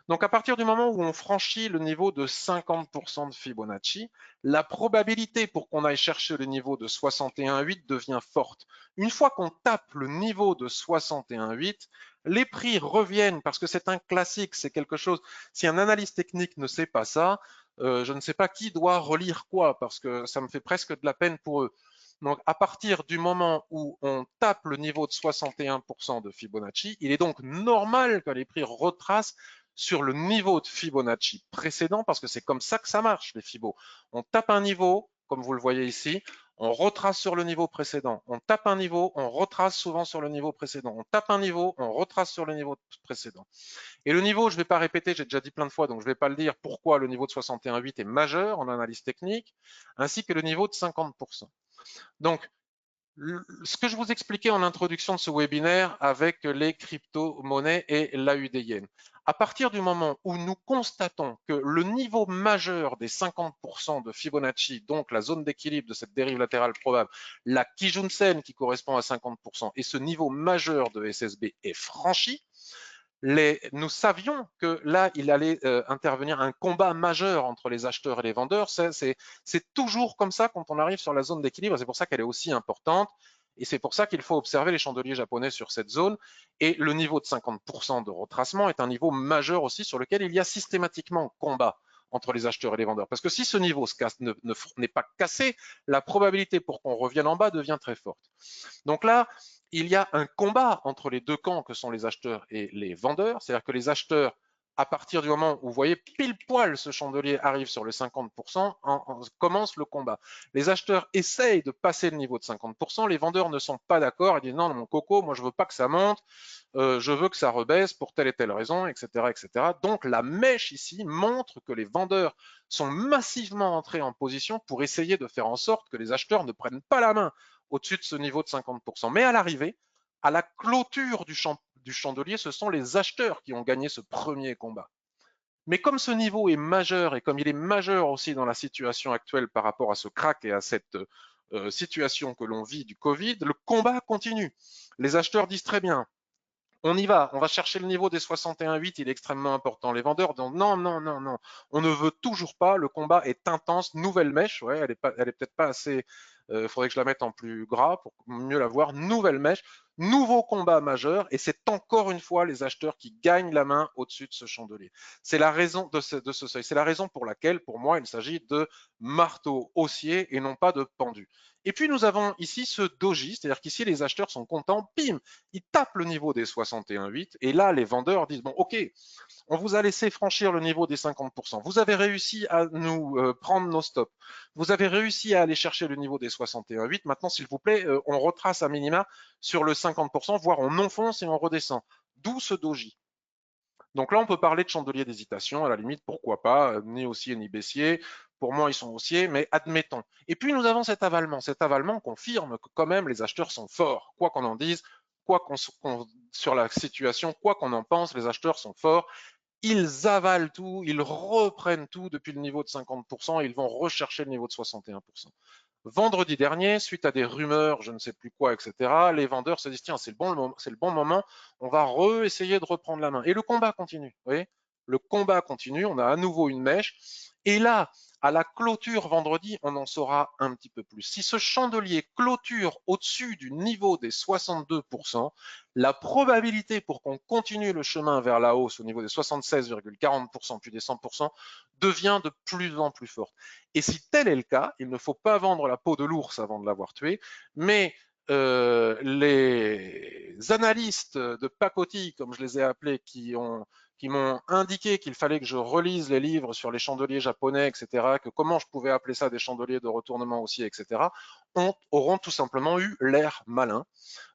Donc à partir du moment où on franchit le niveau de 50% de Fibonacci, la probabilité pour qu'on aille chercher le niveau de 61,8 devient forte. Une fois qu'on tape le niveau de 61,8, les prix reviennent parce que c'est un classique, c'est quelque chose. Si un analyste technique ne sait pas ça, je ne sais pas qui doit relire quoi parce que ça me fait presque de la peine pour eux. Donc, à partir du moment où on tape le niveau de 61% de Fibonacci, il est donc normal que les prix retracent sur le niveau de Fibonacci précédent, parce que c'est comme ça que ça marche, les Fibos. On tape un niveau, comme vous le voyez ici, on retrace sur le niveau précédent. On tape un niveau, on retrace souvent sur le niveau précédent. On tape un niveau, on retrace sur le niveau précédent. Et le niveau, je ne vais pas répéter, j'ai déjà dit plein de fois, donc je ne vais pas le dire, pourquoi le niveau de 61,8 est majeur en analyse technique, ainsi que le niveau de 50%. Donc, ce que je vous expliquais en introduction de ce webinaire avec les crypto-monnaies et l'AUD-Yen. À partir du moment où nous constatons que le niveau majeur des 50% de Fibonacci, donc la zone d'équilibre de cette dérive latérale probable, la Kijun-sen qui correspond à 50%, et ce niveau majeur de SSB est franchi, nous savions que là, il allait intervenir un combat majeur entre les acheteurs et les vendeurs. C'est toujours comme ça quand on arrive sur la zone d'équilibre. C'est pour ça qu'elle est aussi importante. Et c'est pour ça qu'il faut observer les chandeliers japonais sur cette zone. Et le niveau de 50% de retracement est un niveau majeur aussi sur lequel il y a systématiquement combat entre les acheteurs et les vendeurs. Parce que si ce niveau n'est pas cassé, la probabilité pour qu'on revienne en bas devient très forte. Donc là, il y a un combat entre les deux camps que sont les acheteurs et les vendeurs. C'est-à-dire que les acheteurs, à partir du moment où vous voyez pile poil ce chandelier arrive sur le 50%, commence le combat. Les acheteurs essayent de passer le niveau de 50%, les vendeurs ne sont pas d'accord, ils disent non, mon coco, moi je veux pas que ça monte, je veux que ça rebaisse pour telle et telle raison, etc., etc. Donc la mèche ici montre que les vendeurs sont massivement entrés en position pour essayer de faire en sorte que les acheteurs ne prennent pas la main au-dessus de ce niveau de 50%. Mais à l'arrivée, à la clôture du chandelier, ce sont les acheteurs qui ont gagné ce premier combat. Mais comme ce niveau est majeur et comme il est majeur aussi dans la situation actuelle par rapport à ce crack et à cette situation que l'on vit du Covid, le combat continue. Les acheteurs disent très bien, On y va, on va chercher le niveau des 61,8, il est extrêmement important. Les vendeurs disent non, non, non, non, on ne veut toujours pas, le combat est intense, nouvelle mèche, ouais, elle est peut-être pas assez, il faudrait que je la mette en plus gras pour mieux la voir, nouvelle mèche, nouveau combat majeur, et c'est encore une fois les acheteurs qui gagnent la main au-dessus de ce chandelier. C'est la raison de ce seuil, c'est la raison pour laquelle, pour moi, il s'agit de marteau haussier et non pas de pendu. Et puis nous avons ici ce doji, c'est-à-dire qu'ici les acheteurs sont contents, bim, ils tapent le niveau des 61,8 et là les vendeurs disent bon ok, on vous a laissé franchir le niveau des 50%, vous avez réussi à nous prendre nos stops, vous avez réussi à aller chercher le niveau des 61,8, maintenant s'il vous plaît on retrace à minima sur le 50%, voire on enfonce et on redescend. D'où ce doji. Donc là, on peut parler de chandelier d'hésitation, à la limite, pourquoi pas, ni haussier ni baissier. Pour moi, ils sont haussiers, mais admettons. Et puis, nous avons cet avalement. Cet avalement confirme que quand même, les acheteurs sont forts. Quoi qu'on en dise, quoi qu'on sur la situation, quoi qu'on en pense, les acheteurs sont forts. Ils avalent tout, ils reprennent tout depuis le niveau de 50%, et ils vont rechercher le niveau de 61%. Vendredi dernier, suite à des rumeurs, je ne sais plus quoi, etc., les vendeurs se disent tiens, c'est le bon moment, on va essayer de reprendre la main. Et le combat continue. Vous voyez, le combat continue, on a à nouveau une mèche. Et là, à la clôture vendredi, on en saura un petit peu plus. Si ce chandelier clôture au-dessus du niveau des 62%, la probabilité pour qu'on continue le chemin vers la hausse au niveau des 76,40% puis des 100% devient de plus en plus forte. Et si tel est le cas, il ne faut pas vendre la peau de l'ours avant de l'avoir tué, mais les analystes de pacotille, comme je les ai appelés, qui m'ont indiqué qu'il fallait que je relise les livres sur les chandeliers japonais, etc., que comment je pouvais appeler ça des chandeliers de retournement haussier, etc., auront tout simplement eu l'air malin.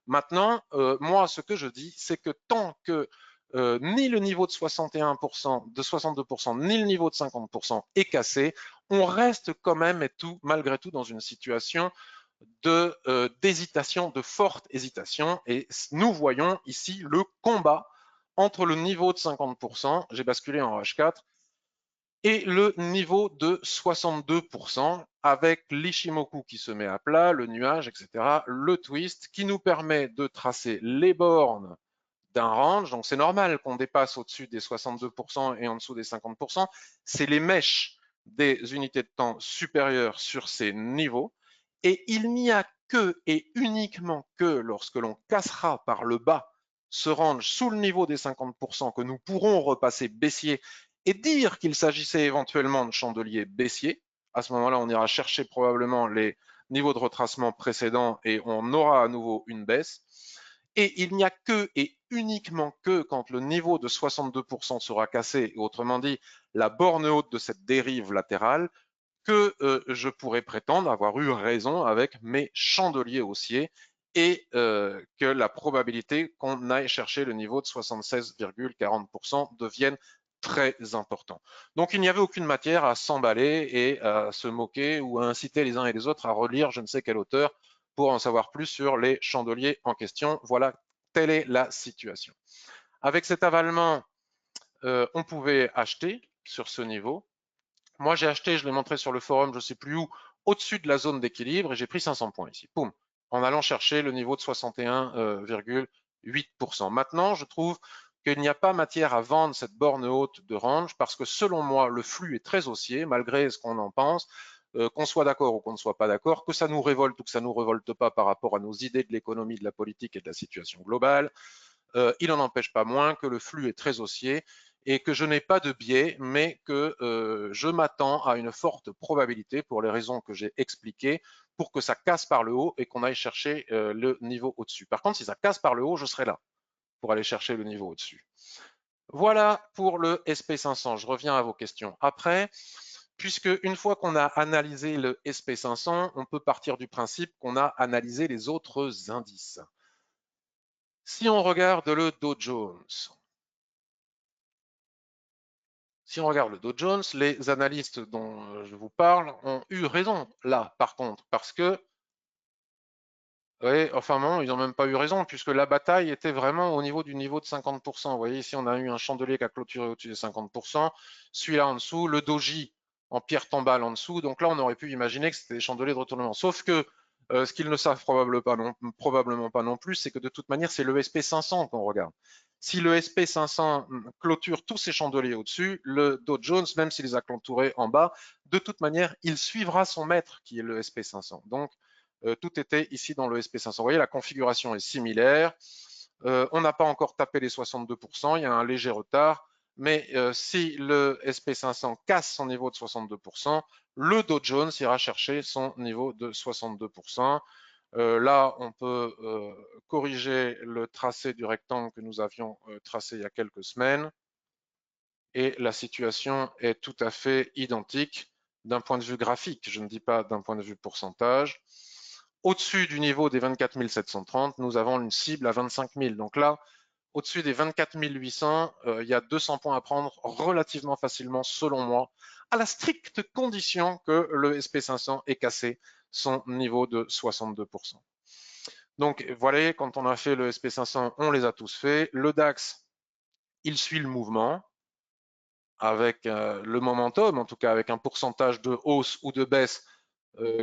Maintenant, moi, ce que je dis, c'est que tant que ni le niveau de 61%, de 62%, ni le niveau de 50% est cassé, on reste quand même et tout, malgré tout, dans une situation d'hésitation, de forte hésitation. Et nous voyons ici le combat entre le niveau de 50%, j'ai basculé en H4, et le niveau de 62% avec l'Ishimoku qui se met à plat, le nuage, etc., le twist qui nous permet de tracer les bornes d'un range. Donc c'est normal qu'on dépasse au-dessus des 62% et en dessous des 50%. C'est les mèches des unités de temps supérieures sur ces niveaux. Et il n'y a que et uniquement que lorsque l'on cassera par le bas ce range sous le niveau des 50% que nous pourrons repasser baissier et dire qu'il s'agissait éventuellement de chandeliers baissiers. À ce moment-là, on ira chercher probablement les niveaux de retracement précédents et on aura à nouveau une baisse. Et il n'y a que et uniquement que quand le niveau de 62% sera cassé, et autrement dit, la borne haute de cette dérive latérale, que je pourrais prétendre avoir eu raison avec mes chandeliers haussiers et que la probabilité qu'on aille chercher le niveau de 76,40% devienne très important. Donc il n'y avait aucune matière à s'emballer et à se moquer ou à inciter les uns et les autres à relire je ne sais quel auteur pour en savoir plus sur les chandeliers en question. Voilà, telle est la situation. Avec cet avalement, on pouvait acheter sur ce niveau. Moi, j'ai acheté, je l'ai montré sur le forum, je ne sais plus où, au-dessus de la zone d'équilibre et j'ai pris 500 points ici. Poum, en allant chercher le niveau de 61,8%. Maintenant, je trouve qu'il n'y a pas matière à vendre cette borne haute de range parce que selon moi, le flux est très haussier, malgré ce qu'on en pense, qu'on soit d'accord ou qu'on ne soit pas d'accord, que ça nous révolte ou que ça ne nous révolte pas par rapport à nos idées de l'économie, de la politique et de la situation globale. Il n'en empêche pas moins que le flux est très haussier et que je n'ai pas de biais, mais que je m'attends à une forte probabilité, pour les raisons que j'ai expliquées, pour que ça casse par le haut et qu'on aille chercher le niveau au-dessus. Par contre, si ça casse par le haut, je serai là pour aller chercher le niveau au-dessus. Voilà pour le SP500. Je reviens à vos questions après, puisque une fois qu'on a analysé le SP500, on peut partir du principe qu'on a analysé les autres indices. Si on regarde le Dow Jones, les analystes dont je vous parle ont eu raison là, par contre, parce que, oui, enfin non, ils n'ont même pas eu raison, puisque la bataille était vraiment au niveau du niveau de 50%. Vous voyez, ici, on a eu un chandelier qui a clôturé au-dessus des 50%, celui-là en dessous, le doji en pierre tombale en dessous. Donc là, on aurait pu imaginer que c'était des chandeliers de retournement. Sauf que Ce qu'ils ne savent probablement pas non plus, c'est que de toute manière, c'est le SP500 qu'on regarde. Si le SP500 clôture tous ces chandeliers au-dessus, le Dow Jones, même s'il les a clôturés en bas, de toute manière, il suivra son maître qui est le SP500. Donc, tout était ici dans le SP500. Vous voyez, la configuration est similaire. On n'a pas encore tapé les 62%, il y a un léger retard. Mais si le SP500 casse son niveau de 62%, le Dow Jones ira chercher son niveau de 62%. Là, on peut corriger le tracé du rectangle que nous avions tracé il y a quelques semaines. Et la situation est tout à fait identique d'un point de vue graphique, je ne dis pas d'un point de vue pourcentage. Au-dessus du niveau des 24 730, nous avons une cible à 25 000. Donc là, au-dessus des 24 800, il y a 200 points à prendre relativement facilement, selon moi, à la stricte condition que le SP500 ait cassé son niveau de 62%. Donc, voilà, quand on a fait le SP500, on les a tous faits. Le DAX, il suit le mouvement avec le momentum, en tout cas avec un pourcentage de hausse ou de baisse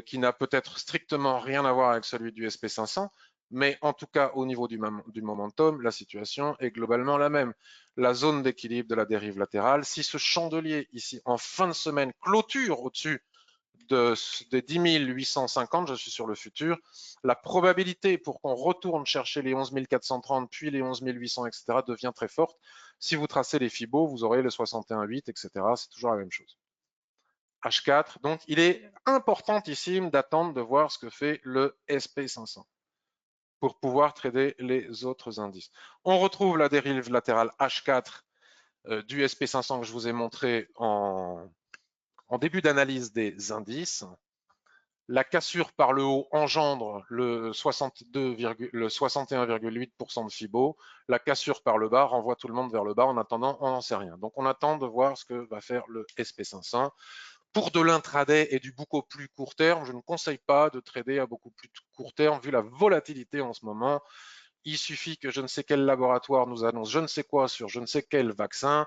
qui n'a peut-être strictement rien à voir avec celui du SP500, mais en tout cas au niveau du momentum, la situation est globalement la même. La zone d'équilibre de la dérive latérale, si ce chandelier ici en fin de semaine clôture au-dessus des 10 850, je suis sur le futur, la probabilité pour qu'on retourne chercher les 11 430, puis les 11 800, etc., devient très forte. Si vous tracez les Fibos, vous aurez le 61,8, etc. C'est toujours la même chose. H4, donc il est importantissime d'attendre de voir ce que fait le SP500 pour pouvoir trader les autres indices. On retrouve la dérive latérale H4 du SP500 que je vous ai montré en début d'analyse des indices. La cassure par le haut engendre le 61,8% de Fibo. La cassure par le bas renvoie tout le monde vers le bas. En attendant, on n'en sait rien. Donc, on attend de voir ce que va faire le SP500. Pour de l'intraday et du beaucoup plus court terme, je ne conseille pas de trader à beaucoup plus court terme vu la volatilité en ce moment. Il suffit que je ne sais quel laboratoire nous annonce je ne sais quoi sur je ne sais quel vaccin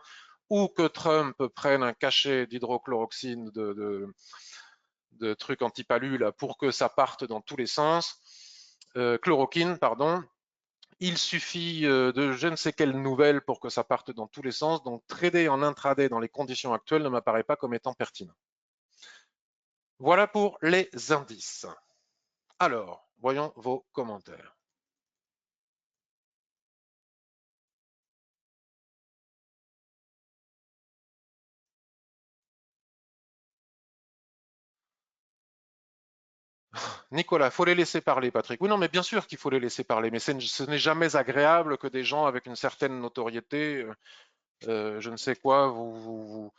ou que Trump prenne un cachet d'hydrochloroxine de trucs anti-palu pour que ça parte dans tous les sens, chloroquine, pardon. Il suffit de je ne sais quelle nouvelle pour que ça parte dans tous les sens. Donc, trader en intraday dans les conditions actuelles ne m'apparaît pas comme étant pertinent. Voilà pour les indices. Alors, voyons vos commentaires. Nicolas, faut les laisser parler, Patrick. Oui, non, mais bien sûr qu'il faut les laisser parler, mais ce n'est jamais agréable que des gens avec une certaine notoriété, je ne sais quoi, vous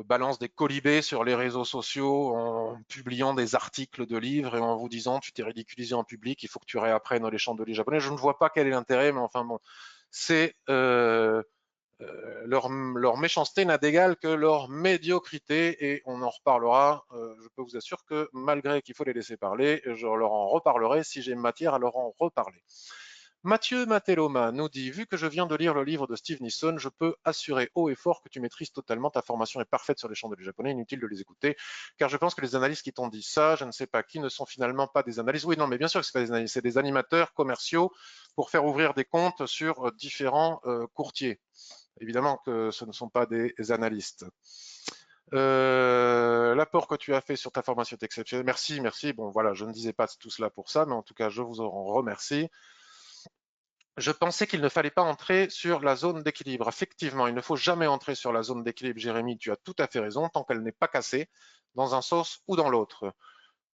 balancent des colibés sur les réseaux sociaux en publiant des articles de livres et en vous disant tu t'es ridiculisé en public, il faut que tu réapprennes les chandeliers japonais. Je ne vois pas quel est l'intérêt, mais enfin bon, c'est leur méchanceté n'a d'égal que leur médiocrité et on en reparlera. Je peux vous assurer que malgré qu'il faut les laisser parler, je leur en reparlerai si j'ai matière à leur en reparler. Mathieu Mateloma nous dit, vu que je viens de lire le livre de Steve Nisson, je peux assurer haut et fort que tu maîtrises totalement, ta formation est parfaite sur les chandeliers japonais, inutile de les écouter, car je pense que les analystes qui t'ont dit ça, je ne sais pas qui, ne sont finalement pas des analystes. Oui, non, mais bien sûr que ce pas des analystes, c'est des animateurs commerciaux pour faire ouvrir des comptes sur différents courtiers. Évidemment que ce ne sont pas des analystes. L'apport que tu as fait sur ta formation est exceptionnel. Merci, merci. Bon, voilà, je ne disais pas tout cela pour ça, mais en tout cas, je vous en remercie. Je pensais qu'il ne fallait pas entrer sur la zone d'équilibre. Effectivement, il ne faut jamais entrer sur la zone d'équilibre, Jérémy, tu as tout à fait raison, tant qu'elle n'est pas cassée dans un sens ou dans l'autre.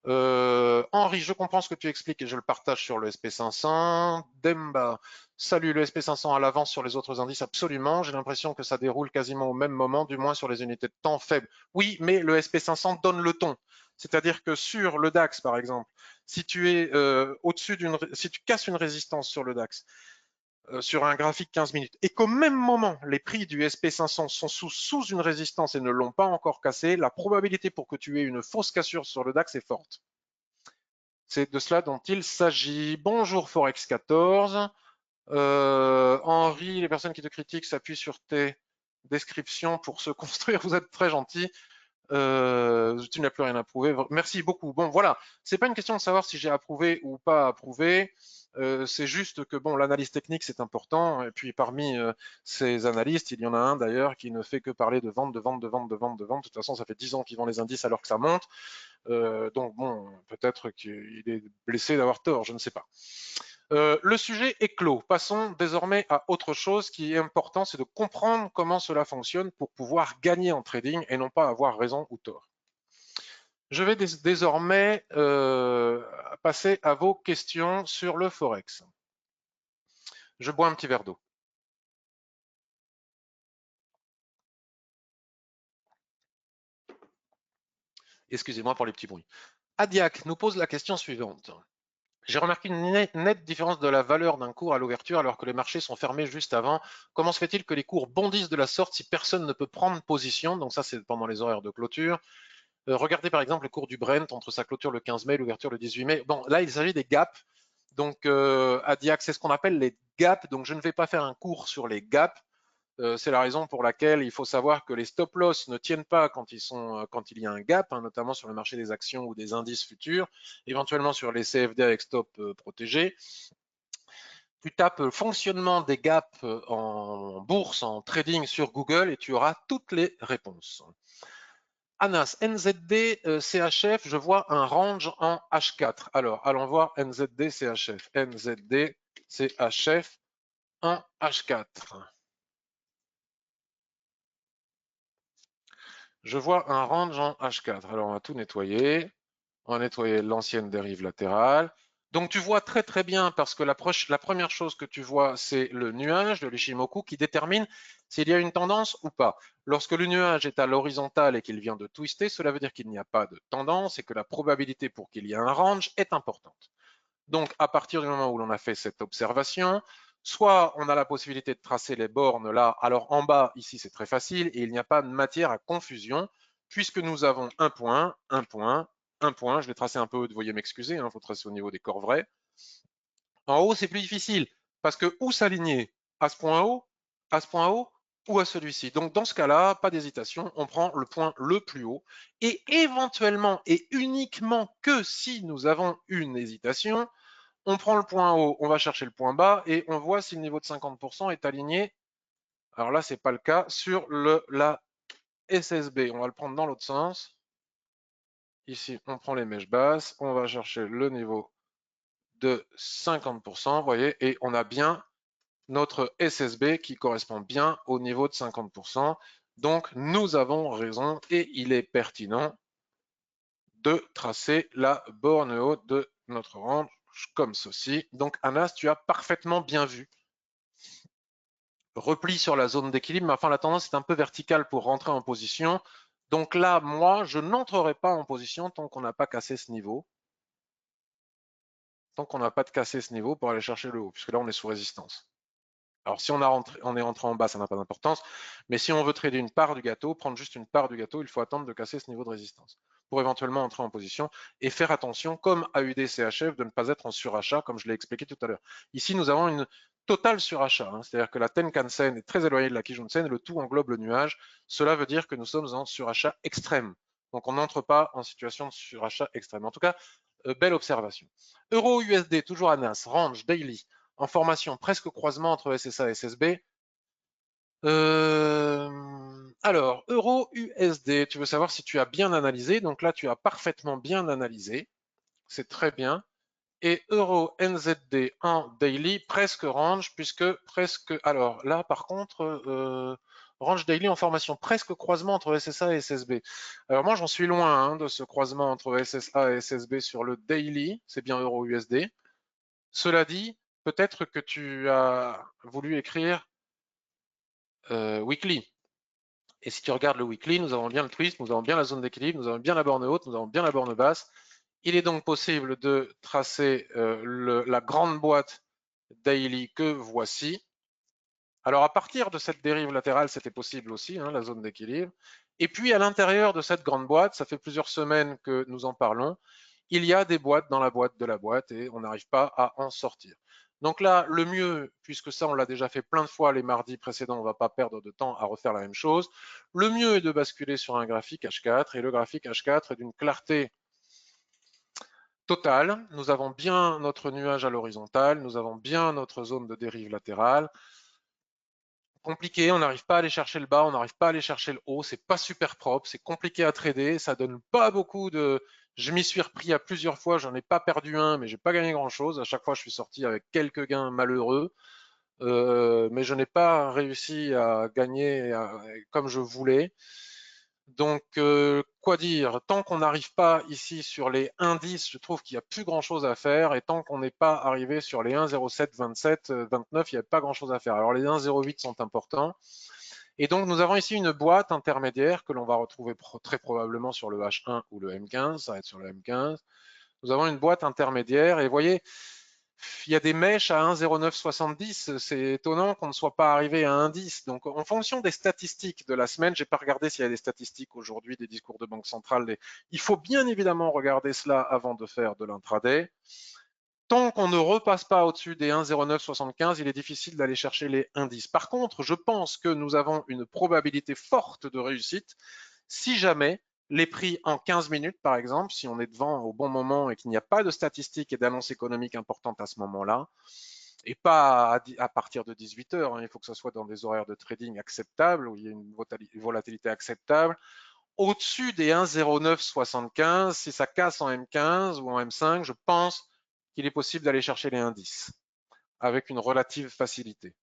Henri, je comprends ce que tu expliques et je le partage sur le SP500. Demba, salut, le SP500 à l'avance sur les autres indices, absolument. J'ai l'impression que ça déroule quasiment au même moment, du moins sur les unités de temps faibles. Oui, mais le SP500 donne le ton. C'est-à-dire que sur le DAX, par exemple, si tu es au-dessus si tu casses une résistance sur le DAX, sur un graphique 15 minutes, et qu'au même moment, les prix du SP500 sont sous une résistance et ne l'ont pas encore cassé, la probabilité pour que tu aies une fausse cassure sur le DAX est forte. C'est de cela dont il s'agit. Bonjour Forex14. Henri, les personnes qui te critiquent s'appuient sur tes descriptions pour se construire. Vous êtes très gentil. Tu n'as plus rien approuvé. Merci beaucoup. Bon, voilà. C'est pas une question de savoir si j'ai approuvé ou pas approuvé. C'est juste que bon, l'analyse technique c'est important. Et puis parmi ces analystes, il y en a un d'ailleurs qui ne fait que parler de vente, de vente, de vente, de vente, de vente. De toute façon, ça fait 10 ans qu'ils vendent les indices alors que ça monte. Donc bon, peut-être qu'il est blessé d'avoir tort, je ne sais pas. Le sujet est clos. Passons désormais à autre chose qui est important, c'est de comprendre comment cela fonctionne pour pouvoir gagner en trading et non pas avoir raison ou tort. Je vais désormais passer à vos questions sur le Forex. Je bois un petit verre d'eau. Excusez-moi pour les petits bruits. Adiac nous pose la question suivante. J'ai remarqué une nette différence de la valeur d'un cours à l'ouverture alors que les marchés sont fermés juste avant. Comment se fait-il que les cours bondissent de la sorte si personne ne peut prendre position? Donc ça, c'est pendant les horaires de clôture. Regardez par exemple le cours du Brent entre sa clôture le 15 mai et l'ouverture le 18 mai. Bon, là, il s'agit des gaps. Donc, Adiac, c'est ce qu'on appelle les gaps. Donc, je ne vais pas faire un cours sur les gaps. C'est la raison pour laquelle il faut savoir que les stop loss ne tiennent pas quand il y a un gap, hein, notamment sur le marché des actions ou des indices futurs, éventuellement sur les CFD avec stop protégé. Tu tapes fonctionnement des gaps en bourse, en trading sur Google et tu auras toutes les réponses. Anas, NZD, CHF, je vois un range en H4. Alors, allons voir NZD, CHF. NZD, CHF en H4. Je vois un range en H4. Alors, on va tout nettoyer. On va nettoyer l'ancienne dérive latérale. Donc, tu vois très très bien parce que la première chose que tu vois, c'est le nuage de l'Ishimoku qui détermine s'il y a une tendance ou pas. Lorsque le nuage est à l'horizontale et qu'il vient de twister, cela veut dire qu'il n'y a pas de tendance et que la probabilité pour qu'il y ait un range est importante. Donc, à partir du moment où l'on a fait cette observation, soit on a la possibilité de tracer les bornes là, alors en bas, ici, c'est très facile et il n'y a pas de matière à confusion puisque nous avons un point, un point, un point. Je vais tracer un peu haut, veuillez m'excuser, il faut tracer au niveau des corps vrais. En haut, c'est plus difficile parce que où s'aligner? À ce point haut, à ce point haut ou à celui-ci. Donc, dans ce cas-là, pas d'hésitation, on prend le point le plus haut et éventuellement et uniquement que si nous avons une hésitation, on prend le point haut, on va chercher le point bas et on voit si le niveau de 50% est aligné. Alors là, c'est pas le cas sur la SSB. On va le prendre dans l'autre sens. Ici, on prend les mèches basses, on va chercher le niveau de 50%, vous voyez, et on a bien notre SSB qui correspond bien au niveau de 50%. Donc, nous avons raison et il est pertinent de tracer la borne haute de notre range comme ceci. Donc, Anas, tu as parfaitement bien vu. Repli sur la zone d'équilibre, mais enfin, la tendance est un peu verticale pour rentrer en position. Donc là, moi, je n'entrerai pas en position tant qu'on n'a pas cassé ce niveau. Tant qu'on n'a pas cassé ce niveau pour aller chercher le haut, puisque là, on est sous résistance. Alors, si on est rentré en bas, ça n'a pas d'importance. Mais si on veut trader une part du gâteau, prendre juste une part du gâteau, il faut attendre de casser ce niveau de résistance pour éventuellement entrer en position et faire attention, comme AUD CHF, de ne pas être en surachat, comme je l'ai expliqué tout à l'heure. Ici, nous avons une totale surachat, hein, c'est-à-dire que la Tenkan-sen est très éloignée de la Kijun-sen et le tout englobe le nuage. Cela veut dire que nous sommes en surachat extrême. Donc, on n'entre pas en situation de surachat extrême. En tout cas, belle observation. Euro-USD, toujours à NAS, range, daily, en formation presque croisement entre SSA et SSB. Alors, euro-USD, tu veux savoir si tu as bien analysé. Donc là, tu as parfaitement bien analysé. C'est très bien. Et euro-NZD en daily, presque range, puisque presque... Alors là, par contre, range daily en formation, presque croisement entre SSA et SSB. Alors moi, j'en suis loin hein, de ce croisement entre SSA et SSB sur le daily. C'est bien euro-USD. Cela dit, peut-être que tu as voulu écrire weekly. Et si tu regardes le weekly, nous avons bien le twist, nous avons bien la zone d'équilibre, nous avons bien la borne haute, nous avons bien la borne basse. Il est donc possible de tracer la grande boîte daily que voici. Alors à partir de cette dérive latérale, c'était possible aussi, hein, la zone d'équilibre. Et puis à l'intérieur de cette grande boîte, ça fait plusieurs semaines que nous en parlons, il y a des boîtes dans la boîte de la boîte et on n'arrive pas à en sortir. Donc là, le mieux, puisque ça on l'a déjà fait plein de fois les mardis précédents, on ne va pas perdre de temps à refaire la même chose, le mieux est de basculer sur un graphique H4, et le graphique H4 est d'une clarté totale. Nous avons bien notre nuage à l'horizontale, nous avons bien notre zone de dérive latérale. Compliqué, on n'arrive pas à aller chercher le bas, on n'arrive pas à aller chercher le haut, c'est pas super propre, c'est compliqué à trader, ça donne pas beaucoup de... Je m'y suis repris à plusieurs fois, j'en ai pas perdu un, mais j'ai pas gagné grand chose. À chaque fois, je suis sorti avec quelques gains malheureux, mais je n'ai pas réussi à gagner comme je voulais. Donc, quoi dire? Tant qu'on n'arrive pas ici sur les indices, je trouve qu'il n'y a plus grand-chose à faire. Et tant qu'on n'est pas arrivé sur les 1,07, 27, 29, il n'y a pas grand-chose à faire. Alors, les 1,08 sont importants. Et donc, nous avons ici une boîte intermédiaire que l'on va retrouver très probablement sur le H1 ou le M15. Ça va être sur le M15. Nous avons une boîte intermédiaire. Et vous voyez, il y a des mèches à 1,0970. C'est étonnant qu'on ne soit pas arrivé à 1,10. Donc, en fonction des statistiques de la semaine, je n'ai pas regardé s'il y a des statistiques aujourd'hui, des discours de banque centrale. Il faut bien évidemment regarder cela avant de faire de l'intraday. Tant qu'on ne repasse pas au-dessus des 1,0975, il est difficile d'aller chercher les indices. Par contre, je pense que nous avons une probabilité forte de réussite si jamais les prix en 15 minutes, par exemple, si on est devant au bon moment et qu'il n'y a pas de statistiques et d'annonces économiques importantes à ce moment-là, et pas à partir de 18 heures, hein, il faut que ce soit dans des horaires de trading acceptables, où il y a une volatilité acceptable, au-dessus des 1,0975, si ça casse en M15 ou en M5, je pense qu'il est possible d'aller chercher les indices avec une relative facilité.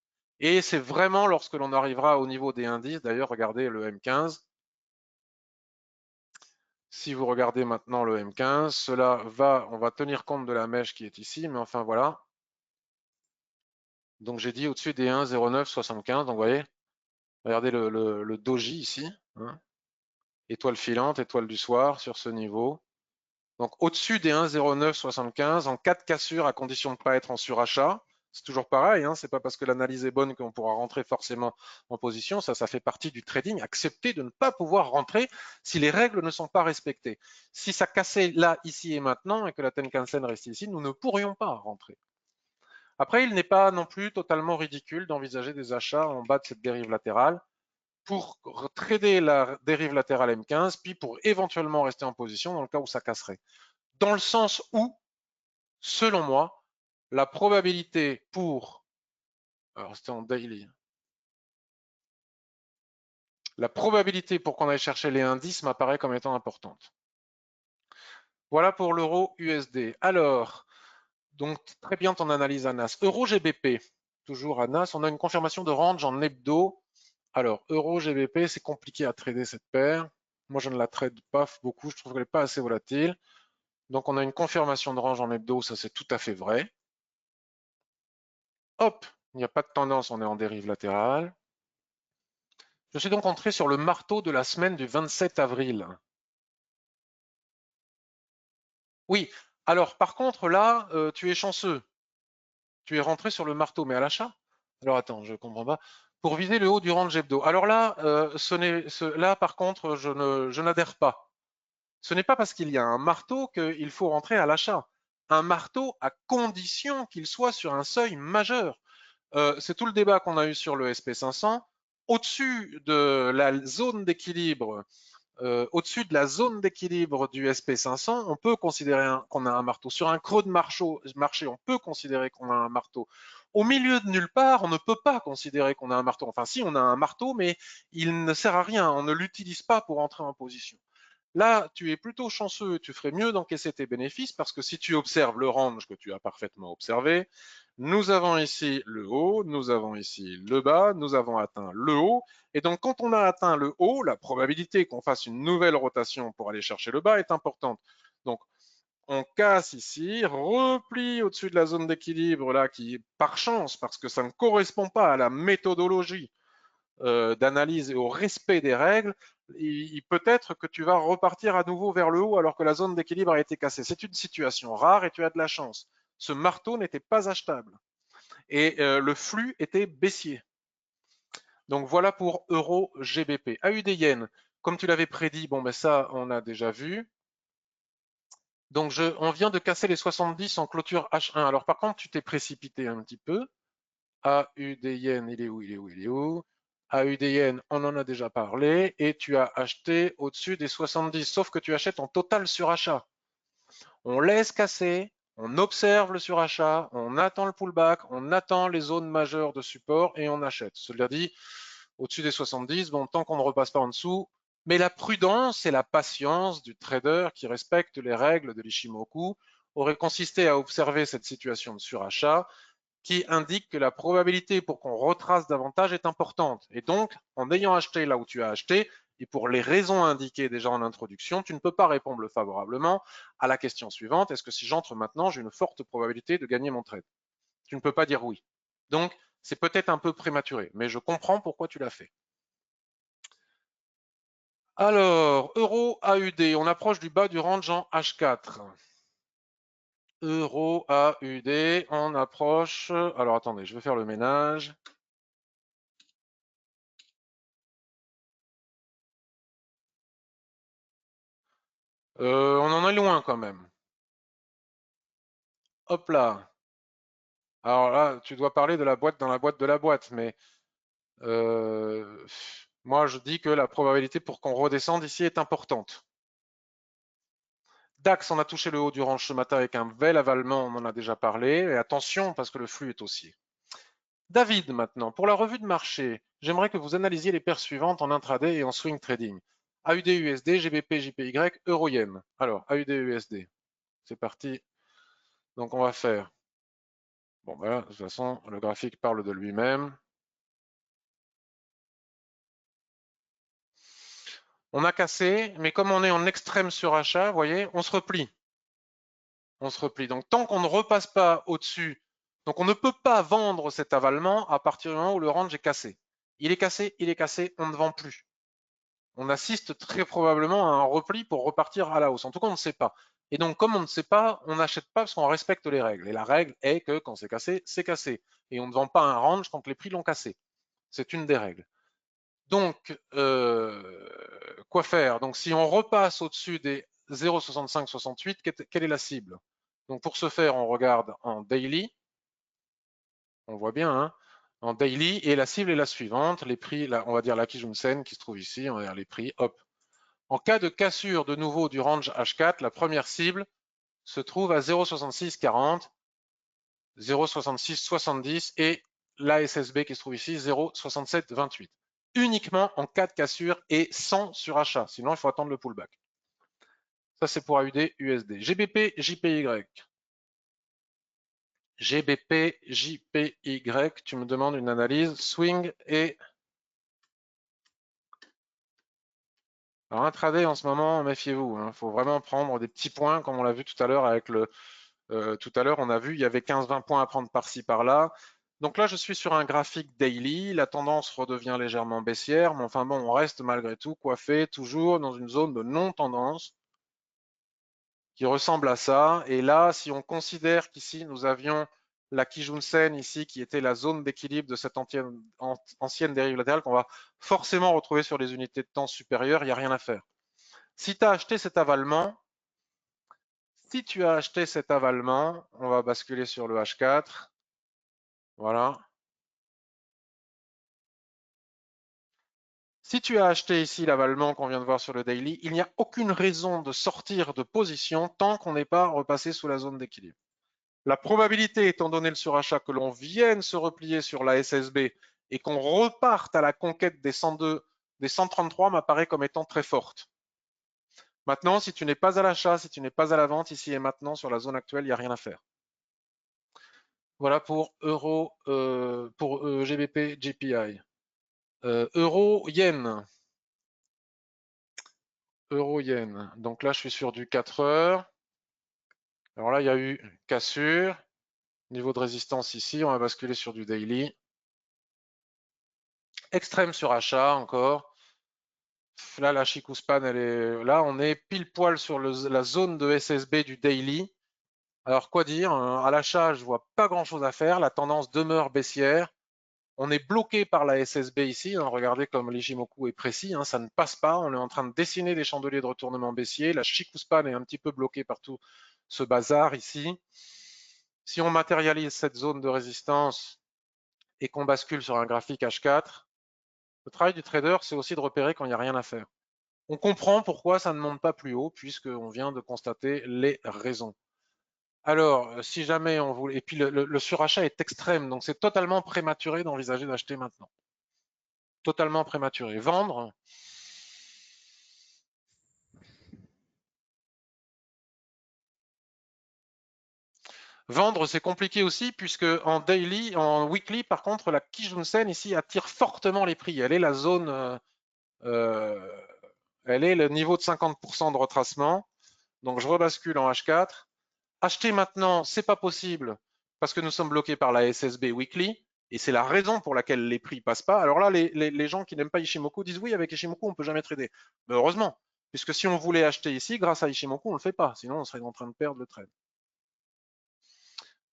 Et c'est vraiment lorsque l'on arrivera au niveau des indices, d'ailleurs, regardez le M15. Si vous regardez maintenant le M15, on va tenir compte de la mèche qui est ici, mais enfin voilà. Donc j'ai dit au-dessus des 1,0975, donc vous voyez, regardez le doji ici, hein, étoile filante, étoile du soir sur ce niveau. Donc au-dessus des 1,0975 en cas de cassure, à condition de ne pas être en surachat. C'est toujours pareil, hein, c'est pas parce que l'analyse est bonne qu'on pourra rentrer forcément en position. Ça fait partie du trading. Accepter de ne pas pouvoir rentrer si les règles ne sont pas respectées. Si ça cassait là, ici et maintenant, et que la Tenkan-sen restait ici, nous ne pourrions pas rentrer. Après, il n'est pas non plus totalement ridicule d'envisager des achats en bas de cette dérive latérale pour trader la dérive latérale M15, puis pour éventuellement rester en position dans le cas où ça casserait. Dans le sens où, selon moi, la probabilité pour, alors c'était en daily, la probabilité pour qu'on aille chercher les indices m'apparaît comme étant importante. Voilà pour l'euro USD. Alors, donc très bien ton analyse Anas. Euro GBP, toujours Anas, on a une confirmation de range en hebdo. Alors, euro GBP, c'est compliqué à trader cette paire. Moi, je ne la trade pas beaucoup, je trouve qu'elle n'est pas assez volatile. Donc, on a une confirmation de range en hebdo, ça c'est tout à fait vrai. Hop, il n'y a pas de tendance, on est en dérive latérale. Je suis donc entré sur le marteau de la semaine du 27 avril. Oui, alors par contre là, tu es chanceux. Tu es rentré sur le marteau, mais à l'achat. Alors attends, je comprends pas. Pour viser le haut du range hebdo. Alors là, là par contre, je n'adhère pas. Ce n'est pas parce qu'il y a un marteau qu'il faut rentrer à l'achat. Un marteau à condition qu'il soit sur un seuil majeur. C'est tout le débat qu'on a eu sur le SP500. Au-dessus de la zone d'équilibre, au-dessus de la zone d'équilibre du SP500, on peut considérer qu'on a un marteau. Sur un creux de marché, on peut considérer qu'on a un marteau. Au milieu de nulle part, on ne peut pas considérer qu'on a un marteau. Enfin, si, on a un marteau, mais il ne sert à rien. On ne l'utilise pas pour entrer en position. Là, tu es plutôt chanceux, tu ferais mieux d'encaisser tes bénéfices parce que si tu observes le range que tu as parfaitement observé, nous avons ici le haut, nous avons ici le bas, nous avons atteint le haut. Et donc, quand on a atteint le haut, la probabilité qu'on fasse une nouvelle rotation pour aller chercher le bas est importante. Donc, on casse ici, replie au-dessus de la zone d'équilibre là qui, par chance, parce que ça ne correspond pas à la méthodologie d'analyse et au respect des règles, il peut être que tu vas repartir à nouveau vers le haut alors que la zone d'équilibre a été cassée. C'est une situation rare et tu as de la chance. Ce marteau n'était pas achetable et le flux était baissier. Donc voilà pour euro GBP. AUD yen, comme tu l'avais prédit, bon ben ça on a déjà vu. Donc, on vient de casser les 70 en clôture H1. Alors, par contre, tu t'es précipité un petit peu. AUDN, il est où, il est où, il est où? AUDN, on en a déjà parlé. Et tu as acheté au-dessus des 70, sauf que tu achètes en total surachat. On laisse casser, on observe le surachat, on attend le pullback, on attend les zones majeures de support et on achète. Cela dit, au-dessus des 70, bon, tant qu'on ne repasse pas en dessous, mais la prudence et la patience du trader qui respecte les règles de l'Ishimoku aurait consisté à observer cette situation de surachat qui indique que la probabilité pour qu'on retrace davantage est importante. Et donc, en ayant acheté là où tu as acheté, et pour les raisons indiquées déjà en introduction, tu ne peux pas répondre favorablement à la question suivante, est-ce que si j'entre maintenant, j'ai une forte probabilité de gagner mon trade? Tu ne peux pas dire oui. Donc, c'est peut-être un peu prématuré, mais je comprends pourquoi tu l'as fait. Alors, euro AUD, on approche du bas du range en H4. Euro AUD, on approche. Alors attendez, je vais faire le ménage. On en est loin quand même. Hop là. Alors là, tu dois parler de la boîte dans la boîte de la boîte, mais moi je dis que la probabilité pour qu'on redescende ici est importante. DAX, on a touché le haut du range ce matin avec un bel avalement, on en a déjà parlé. Et attention parce que le flux est haussier. David, maintenant, pour la revue de marché, j'aimerais que vous analysiez les paires suivantes en intraday et en swing trading. AUD-USD, GBP-JPY, Euro-Yen. Alors, AUD-USD, c'est parti. Donc, on va faire. Bon, ben là, de toute façon, le graphique parle de lui-même. On a cassé, mais comme on est en extrême surachat, vous voyez, on se replie. On se replie. Donc, tant qu'on ne repasse pas au-dessus, donc on ne peut pas vendre cet avalement à partir du moment où le range est cassé. Il est cassé, on ne vend plus. On assiste très probablement à un repli pour repartir à la hausse. En tout cas, on ne sait pas. Et donc, comme on ne sait pas, on n'achète pas parce qu'on respecte les règles. Et la règle est que quand c'est cassé, c'est cassé. Et on ne vend pas un range quand les prix l'ont cassé. C'est une des règles. Donc, quoi faire? Donc, si on repasse au-dessus des 0,6568, quelle est la cible? Donc, pour ce faire, on regarde en daily. On voit bien, hein, en daily. Et la cible est la suivante. Les prix, là, on va dire la Kijun-sen qui se trouve ici. On va dire les prix. Hop. En cas de cassure de nouveau du range H4, la première cible se trouve à 0,6640, 0,6670 et la SSB qui se trouve ici 0,6728. Uniquement en cas de cassure et sans surachat. Sinon, il faut attendre le pullback. Ça, c'est pour AUD, USD. GBP, JPY. GBP, JPY. Tu me demandes une analyse. Swing et... Alors, intraday, en ce moment, méfiez-vous. Il faut vraiment prendre des petits points, comme on l'a vu tout à l'heure avec le... tout à l'heure, on a vu, il y avait 15-20 points à prendre par-ci, par-là. Donc là, je suis sur un graphique daily. La tendance redevient légèrement baissière, mais enfin bon, on reste malgré tout coiffé, toujours dans une zone de non-tendance qui ressemble à ça. Et là, si on considère qu'ici, nous avions la Kijun-sen ici, qui était la zone d'équilibre de cette ancienne dérive latérale qu'on va forcément retrouver sur les unités de temps supérieures, il n'y a rien à faire. Si tu as acheté cet avalement, si tu as acheté cet avalement, on va basculer sur le H4. Voilà. Si tu as acheté ici l'avalement qu'on vient de voir sur le daily, il n'y a aucune raison de sortir de position tant qu'on n'est pas repassé sous la zone d'équilibre. La probabilité, étant donné le surachat, que l'on vienne se replier sur la SSB et qu'on reparte à la conquête des 102, des 133 m'apparaît comme étant très forte. Maintenant, si tu n'es pas à l'achat, si tu n'es pas à la vente, ici et maintenant, sur la zone actuelle, il n'y a rien à faire. Voilà pour euro, pour GBP, JPY. Euro, yen. Euro-yen. Donc là, je suis sur du 4 heures. Alors là, il y a eu cassure. Niveau de résistance ici, on va basculer sur du daily. Extrême surachat encore. Là, la Chikuspan, elle est là. On est pile poil sur la zone de SSB du daily. Alors, quoi dire? À l'achat, je vois pas grand-chose à faire. La tendance demeure baissière. On est bloqué par la SSB ici, hein, regardez comme l'Ichimoku est précis, hein, ça ne passe pas, on est en train de dessiner des chandeliers de retournement baissier, la Chikuspan est un petit peu bloquée par tout ce bazar ici. Si on matérialise cette zone de résistance et qu'on bascule sur un graphique H4, le travail du trader, c'est aussi de repérer quand il n'y a rien à faire. On comprend pourquoi ça ne monte pas plus haut, puisqu'on vient de constater les raisons. Alors, si jamais on voulait... Et puis le surachat est extrême, donc c'est totalement prématuré d'envisager d'acheter maintenant. Totalement prématuré. Vendre, c'est compliqué aussi, puisque en daily, en weekly, par contre, la Kijun-sen ici attire fortement les prix. Elle est la zone, elle est le niveau de 50% de retracement. Donc je rebascule en H4. Acheter maintenant, c'est pas possible parce que nous sommes bloqués par la SSB Weekly et c'est la raison pour laquelle les prix passent pas. Alors là, les gens qui n'aiment pas Ishimoku disent oui, avec Ishimoku, on peut jamais trader. Mais heureusement, puisque si on voulait acheter ici, grâce à Ishimoku, on le fait pas. Sinon, on serait en train de perdre le trade.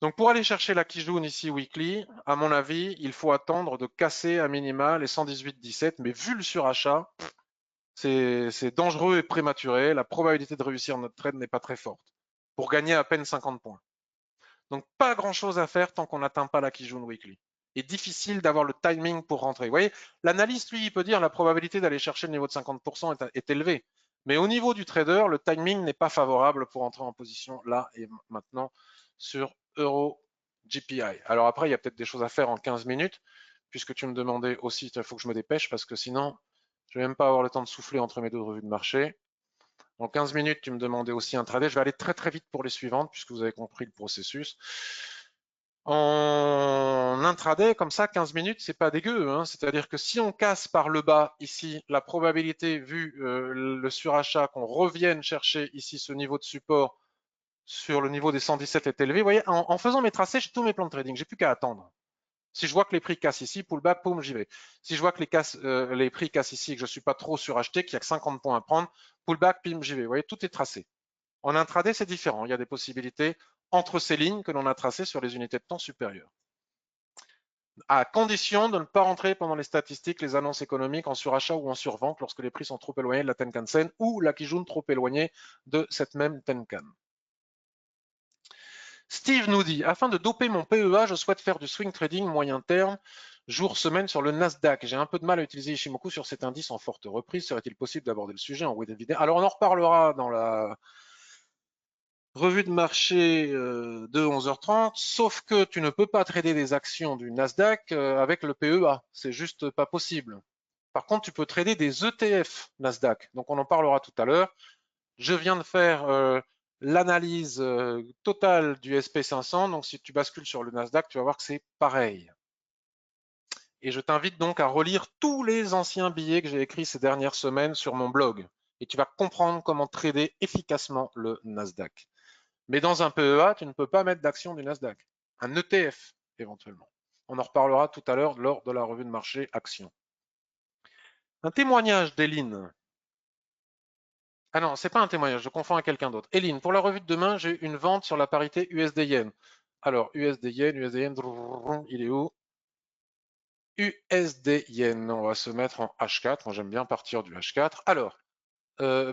Donc pour aller chercher la Kijun ici Weekly, à mon avis, il faut attendre de casser à minima les 118,17. Mais vu le surachat, c'est dangereux et prématuré. La probabilité de réussir notre trade n'est pas très forte. Pour gagner à peine 50 points. Donc pas grand chose à faire tant qu'on n'atteint pas la Kijun Weekly. Et difficile d'avoir le timing pour rentrer. Vous voyez, l'analyste, lui, il peut dire la probabilité d'aller chercher le niveau de 50% est élevée. Mais au niveau du trader, le timing n'est pas favorable pour entrer en position là et maintenant sur Euro GPI. Alors après, il y a peut-être des choses à faire en 15 minutes, puisque tu me demandais aussi, il faut que je me dépêche, parce que sinon, je ne vais même pas avoir le temps de souffler entre mes deux revues de marché. En 15 minutes, tu me demandais aussi un trader. Je vais aller très très vite pour les suivantes, puisque vous avez compris le processus. En intraday, comme ça, 15 minutes, c'est pas dégueu. Hein. C'est-à-dire que si on casse par le bas ici, la probabilité, vu le surachat, qu'on revienne chercher ici ce niveau de support sur le niveau des 117 est élevé. Vous voyez, en faisant mes tracés, j'ai tous mes plans de trading. J'ai plus qu'à attendre. Si je vois que les prix cassent ici, pullback, boum, j'y vais. Si je vois que les prix cassent ici et que je ne suis pas trop suracheté, qu'il y a que 50 points à prendre, pullback, pim, j'y vais. Vous voyez, tout est tracé. En intraday, c'est différent. Il y a des possibilités entre ces lignes que l'on a tracées sur les unités de temps supérieures. À condition de ne pas rentrer pendant les statistiques, les annonces économiques en surachat ou en survente lorsque les prix sont trop éloignés de la Tenkan-sen ou la Kijun trop éloignée de cette même Tenkan. Steve nous dit, afin de doper mon PEA, je souhaite faire du swing trading moyen terme, jour, semaine sur le Nasdaq. J'ai un peu de mal à utiliser Ishimoku sur cet indice en forte reprise. Serait-il possible d'aborder le sujet en web vidéo? Alors on en reparlera dans la revue de marché de 11h30, sauf que tu ne peux pas trader des actions du Nasdaq avec le PEA. C'est juste pas possible. Par contre, tu peux trader des ETF Nasdaq. Donc on en parlera tout à l'heure. Je viens de faire l'analyse totale du SP500. Donc, si tu bascules sur le Nasdaq, tu vas voir que c'est pareil. Et je t'invite donc à relire tous les anciens billets que j'ai écrits ces dernières semaines sur mon blog. Et tu vas comprendre comment trader efficacement le Nasdaq. Mais dans un PEA, tu ne peux pas mettre d'action du Nasdaq. Un ETF, éventuellement. On en reparlera tout à l'heure lors de la revue de marché Action. Un témoignage d'Eline. Ah non, c'est pas un témoignage, je confonds avec quelqu'un d'autre. Eline, pour la revue de demain, j'ai une vente sur la parité USD-Yen. Alors, USD-Yen, il est où? USD-Yen, on va se mettre en H4. Moi, j'aime bien partir du H4. Alors,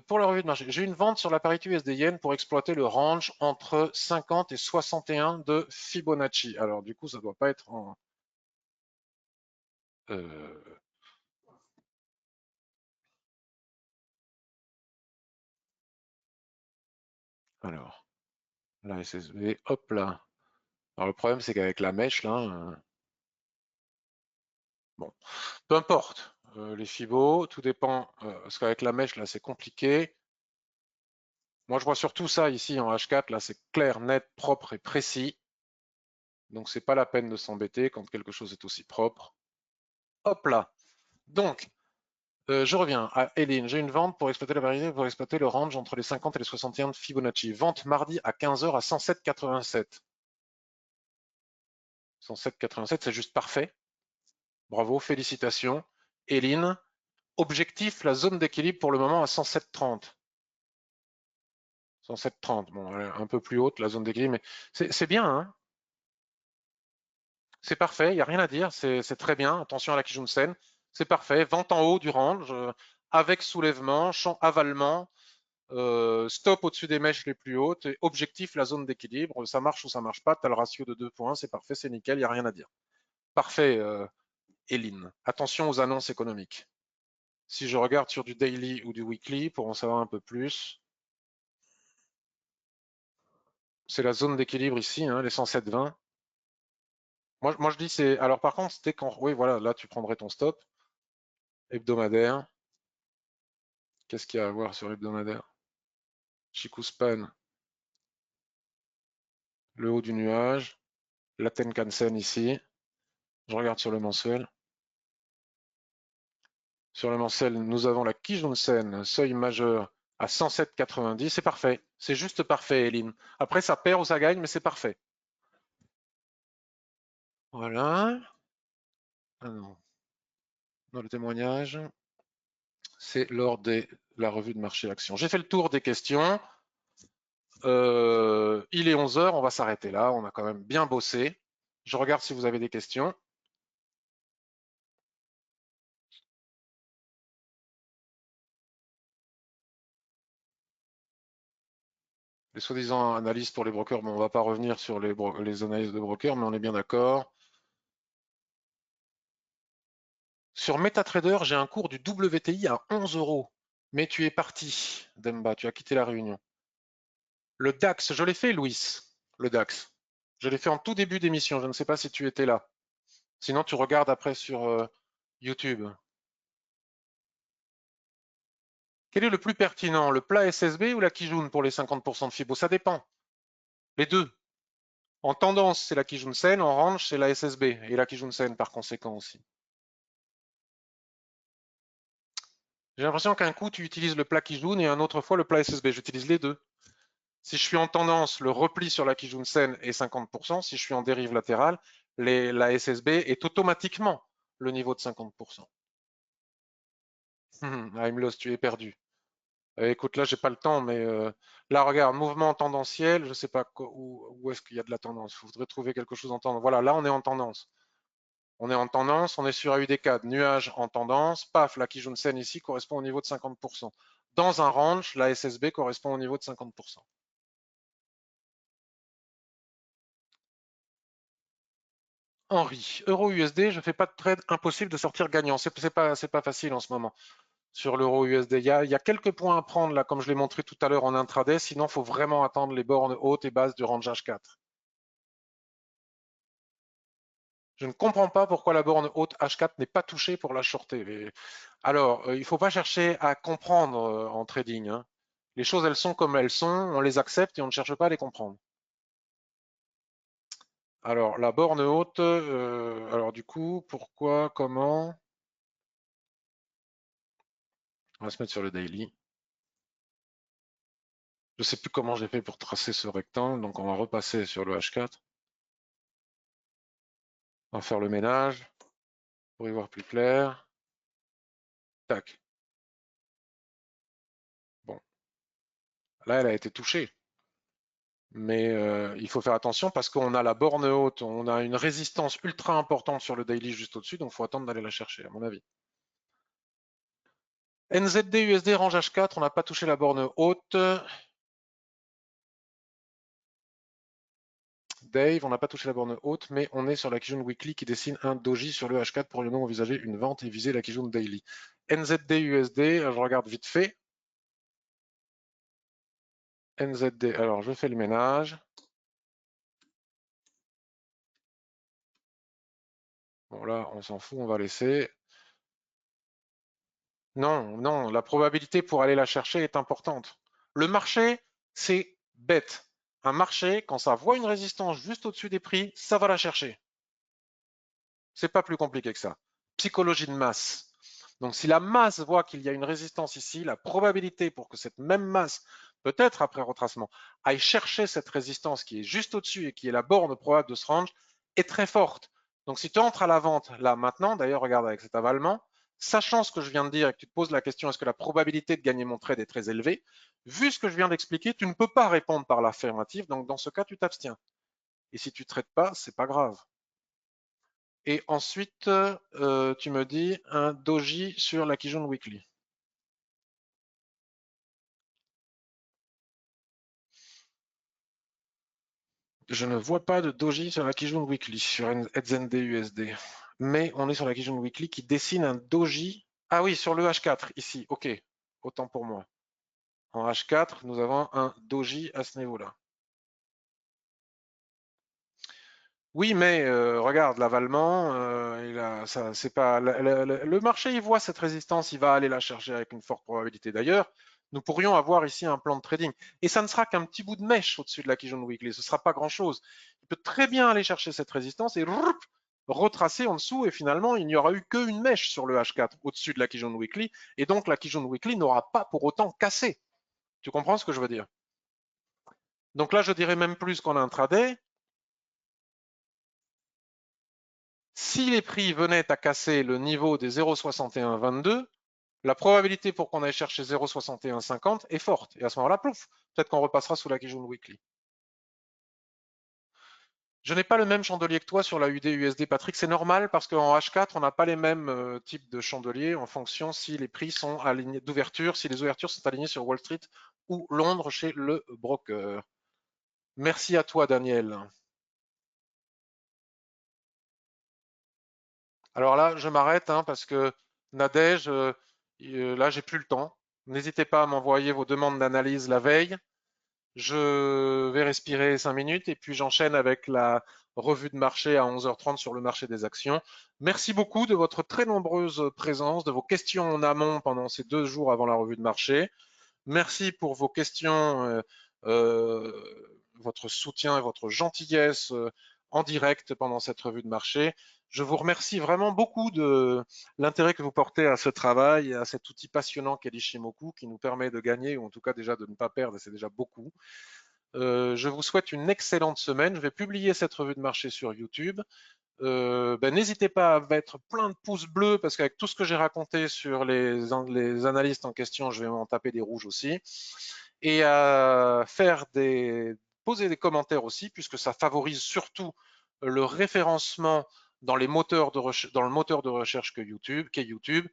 pour la revue de marché, j'ai une vente sur la parité USD-Yen pour exploiter le range entre 50 et 61 de Fibonacci. Alors, du coup, ça doit pas être en... Euh, alors, la SSB, hop là. Alors, le problème, c'est qu'avec la mèche, là... bon, peu importe. Les fibos, tout dépend. Parce qu'avec la mèche, là, c'est compliqué. Moi, je vois surtout ça ici en H4. Là, c'est clair, net, propre et précis. Donc, c'est pas la peine de s'embêter quand quelque chose est aussi propre. Hop là. Donc, je reviens à Eline. J'ai une vente pour exploiter la variété, pour exploiter le range entre les 50 et les 61 de Fibonacci. Vente mardi à 15h à 107,87. 107,87, c'est juste parfait. Bravo, félicitations. Eline, objectif, la zone d'équilibre pour le moment à 107,30. 107,30, bon, un peu plus haute la zone d'équilibre, mais c'est bien, hein, C'est parfait, il n'y a rien à dire, c'est très bien. Attention à la Kijun-sen, c'est parfait. Vente en haut du range, avec soulèvement, champ avalement, stop au-dessus des mèches les plus hautes, et objectif la zone d'équilibre. Ça marche ou ça marche pas, tu as le ratio de 2 points, c'est parfait, c'est nickel, il n'y a rien à dire. Parfait, Eline. Attention aux annonces économiques. Si je regarde sur du daily ou du weekly pour en savoir un peu plus, c'est la zone d'équilibre ici, hein, les 107,20. Moi, je dis c'est. Alors par contre, c'était quand. Oui, voilà, là tu prendrais ton stop hebdomadaire. Qu'est-ce qu'il y a à voir sur l'hebdomadaire? Chikuspan, le haut du nuage, la Tenkan-sen ici. Je regarde sur le mensuel. Sur le mensuel, nous avons la Kijun-sen, seuil majeur à 107,90. C'est parfait. C'est juste parfait, Eline. Après, ça perd ou ça gagne, mais c'est parfait. Voilà. Ah non. Dans le témoignage, c'est lors de la revue de marché action. J'ai fait le tour des questions. Il est 11 heures, on va s'arrêter là. On a quand même bien bossé. Je regarde si vous avez des questions. Les soi-disant analyses pour les brokers, mais on ne va pas revenir sur les analyses de brokers, mais on est bien d'accord. Sur MetaTrader, j'ai un cours du WTI à 11 euros. Mais tu es parti, Demba, tu as quitté la réunion. Le DAX, je l'ai fait, Louis, le DAX. Je l'ai fait en tout début d'émission, je ne sais pas si tu étais là. Sinon, tu regardes après sur YouTube. Quel est le plus pertinent, le plat SSB ou la Kijun pour les 50% de Fibo? Ça dépend. Les deux. En tendance, c'est la Kijun Sen, en range, c'est la SSB et la Kijun Sen par conséquent aussi. J'ai l'impression qu'un coup, tu utilises le plat Kijun et un autre fois le plat SSB. J'utilise les deux. Si je suis en tendance, le repli sur la Kijun Sen est 50%. Si je suis en dérive latérale, la SSB est automatiquement le niveau de 50%. I'm lost, tu es perdu. Écoute, là, j'ai pas le temps, mais là, regarde, mouvement tendanciel, je sais pas où est-ce qu'il y a de la tendance. Il faudrait trouver quelque chose en tendance. Voilà, là, on est en tendance. On est en tendance, on est sur AUD4, nuage en tendance, paf, la Kijun-sen ici correspond au niveau de 50%. Dans un range, la SSB correspond au niveau de 50%. Henri, euro-USD, je ne fais pas de trade, impossible de sortir gagnant. C'est pas facile en ce moment sur l'euro-USD. Il y a quelques points à prendre là, comme je l'ai montré tout à l'heure en intraday. Sinon, il faut vraiment attendre les bornes hautes et basses du range H4. Je ne comprends pas pourquoi la borne haute H4 n'est pas touchée pour la shorter. Alors, il ne faut pas chercher à comprendre en trading, hein. Les choses, elles sont comme elles sont, on les accepte et on ne cherche pas à les comprendre. Alors, la borne haute, alors du coup, pourquoi, comment? On va se mettre sur le daily. Je ne sais plus comment j'ai fait pour tracer ce rectangle, donc on va repasser sur le H4. On va faire le ménage pour y voir plus clair. Tac. Bon, là, elle a été touchée. Mais il faut faire attention parce qu'on a la borne haute, on a une résistance ultra importante sur le daily juste au-dessus, donc il faut attendre d'aller la chercher, à mon avis. NZD, USD, range H4, on n'a pas touché la borne haute. Dave, on n'a pas touché la borne haute, mais on est sur la Kijun Weekly qui dessine un doji sur le H4 pour le moment envisager une vente et viser la Kijun Daily. NZD, USD, je regarde vite fait. NZD, alors je fais le ménage. Bon là, on s'en fout, on va laisser. Non, non, la probabilité pour aller la chercher est importante. Le marché, c'est bête. Un marché, quand ça voit une résistance juste au-dessus des prix, ça va la chercher. C'est pas plus compliqué que ça. Psychologie de masse. Donc si la masse voit qu'il y a une résistance ici, la probabilité pour que cette même masse, peut-être après retracement, aille chercher cette résistance qui est juste au-dessus et qui est la borne probable de ce range est très forte. Donc si tu entres à la vente là maintenant, d'ailleurs regarde avec cet avalement, sachant ce que je viens de dire et que tu te poses la question est-ce que la probabilité de gagner mon trade est très élevée, vu ce que je viens d'expliquer, tu ne peux pas répondre par l'affirmative, donc dans ce cas tu t'abstiens. Et si tu ne traites pas, c'est pas grave. Et ensuite, tu me dis un doji sur la Kijun Weekly. Je ne vois pas de doji sur la Kijun Weekly, sur NZD USD. Mais on est sur la Kijun Weekly qui dessine un doji. Ah oui, sur le H4, ici. OK, autant pour moi. En H4, nous avons un doji à ce niveau-là. Oui, mais regarde, l'avalement, c'est pas le marché, il voit cette résistance, il va aller la chercher avec une forte probabilité. D'ailleurs, nous pourrions avoir ici un plan de trading, et ça ne sera qu'un petit bout de mèche au-dessus de la Kijun Weekly. Ce ne sera pas grand-chose. Il peut très bien aller chercher cette résistance et retracer en dessous, et finalement, il n'y aura eu qu'une mèche sur le H4 au-dessus de la Kijun Weekly, et donc la Kijun Weekly n'aura pas pour autant cassé. Tu comprends ce que je veux dire? Donc là, je dirais même plus qu'en intraday. Si les prix venaient à casser le niveau des 0,6122, la probabilité pour qu'on aille chercher 0,6150 est forte. Et à ce moment-là, plouf, peut-être qu'on repassera sous la Kijun Weekly. Je n'ai pas le même chandelier que toi sur la UD USD, Patrick. C'est normal parce qu'en H4, on n'a pas les mêmes types de chandeliers en fonction si les prix sont alignés d'ouverture, si les ouvertures sont alignées sur Wall Street ou Londres chez le broker. Merci à toi, Daniel. Alors là, je m'arrête parce que Nadège, là, j'ai plus le temps. N'hésitez pas à m'envoyer vos demandes d'analyse la veille. Je vais respirer 5 minutes et puis j'enchaîne avec la revue de marché à 11h30 sur le marché des actions. Merci beaucoup de votre très nombreuse présence, de vos questions en amont pendant ces 2 jours avant la revue de marché. Merci pour vos questions, euh, votre soutien et votre gentillesse en direct pendant cette revue de marché. Je vous remercie vraiment beaucoup de l'intérêt que vous portez à ce travail et à cet outil passionnant qu'est l'Ishimoku qui nous permet de gagner ou en tout cas déjà de ne pas perdre et c'est déjà beaucoup. Je vous souhaite une excellente semaine. Je vais publier cette revue de marché sur YouTube. N'hésitez pas à mettre plein de pouces bleus parce qu'avec tout ce que j'ai raconté sur les analystes en question, je vais m'en taper des rouges aussi. Et à poser des commentaires aussi, puisque ça favorise surtout le référencement dans le moteur de recherche qu'est YouTube.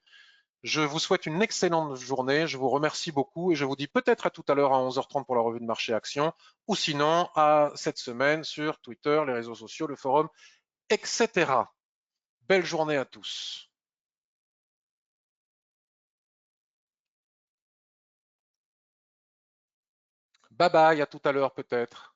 Je vous souhaite une excellente journée, je vous remercie beaucoup et je vous dis peut-être à tout à l'heure à 11h30 pour la revue de marché action ou sinon à cette semaine sur Twitter, les réseaux sociaux, le forum, etc. Belle journée à tous. Bye bye, à tout à l'heure peut-être.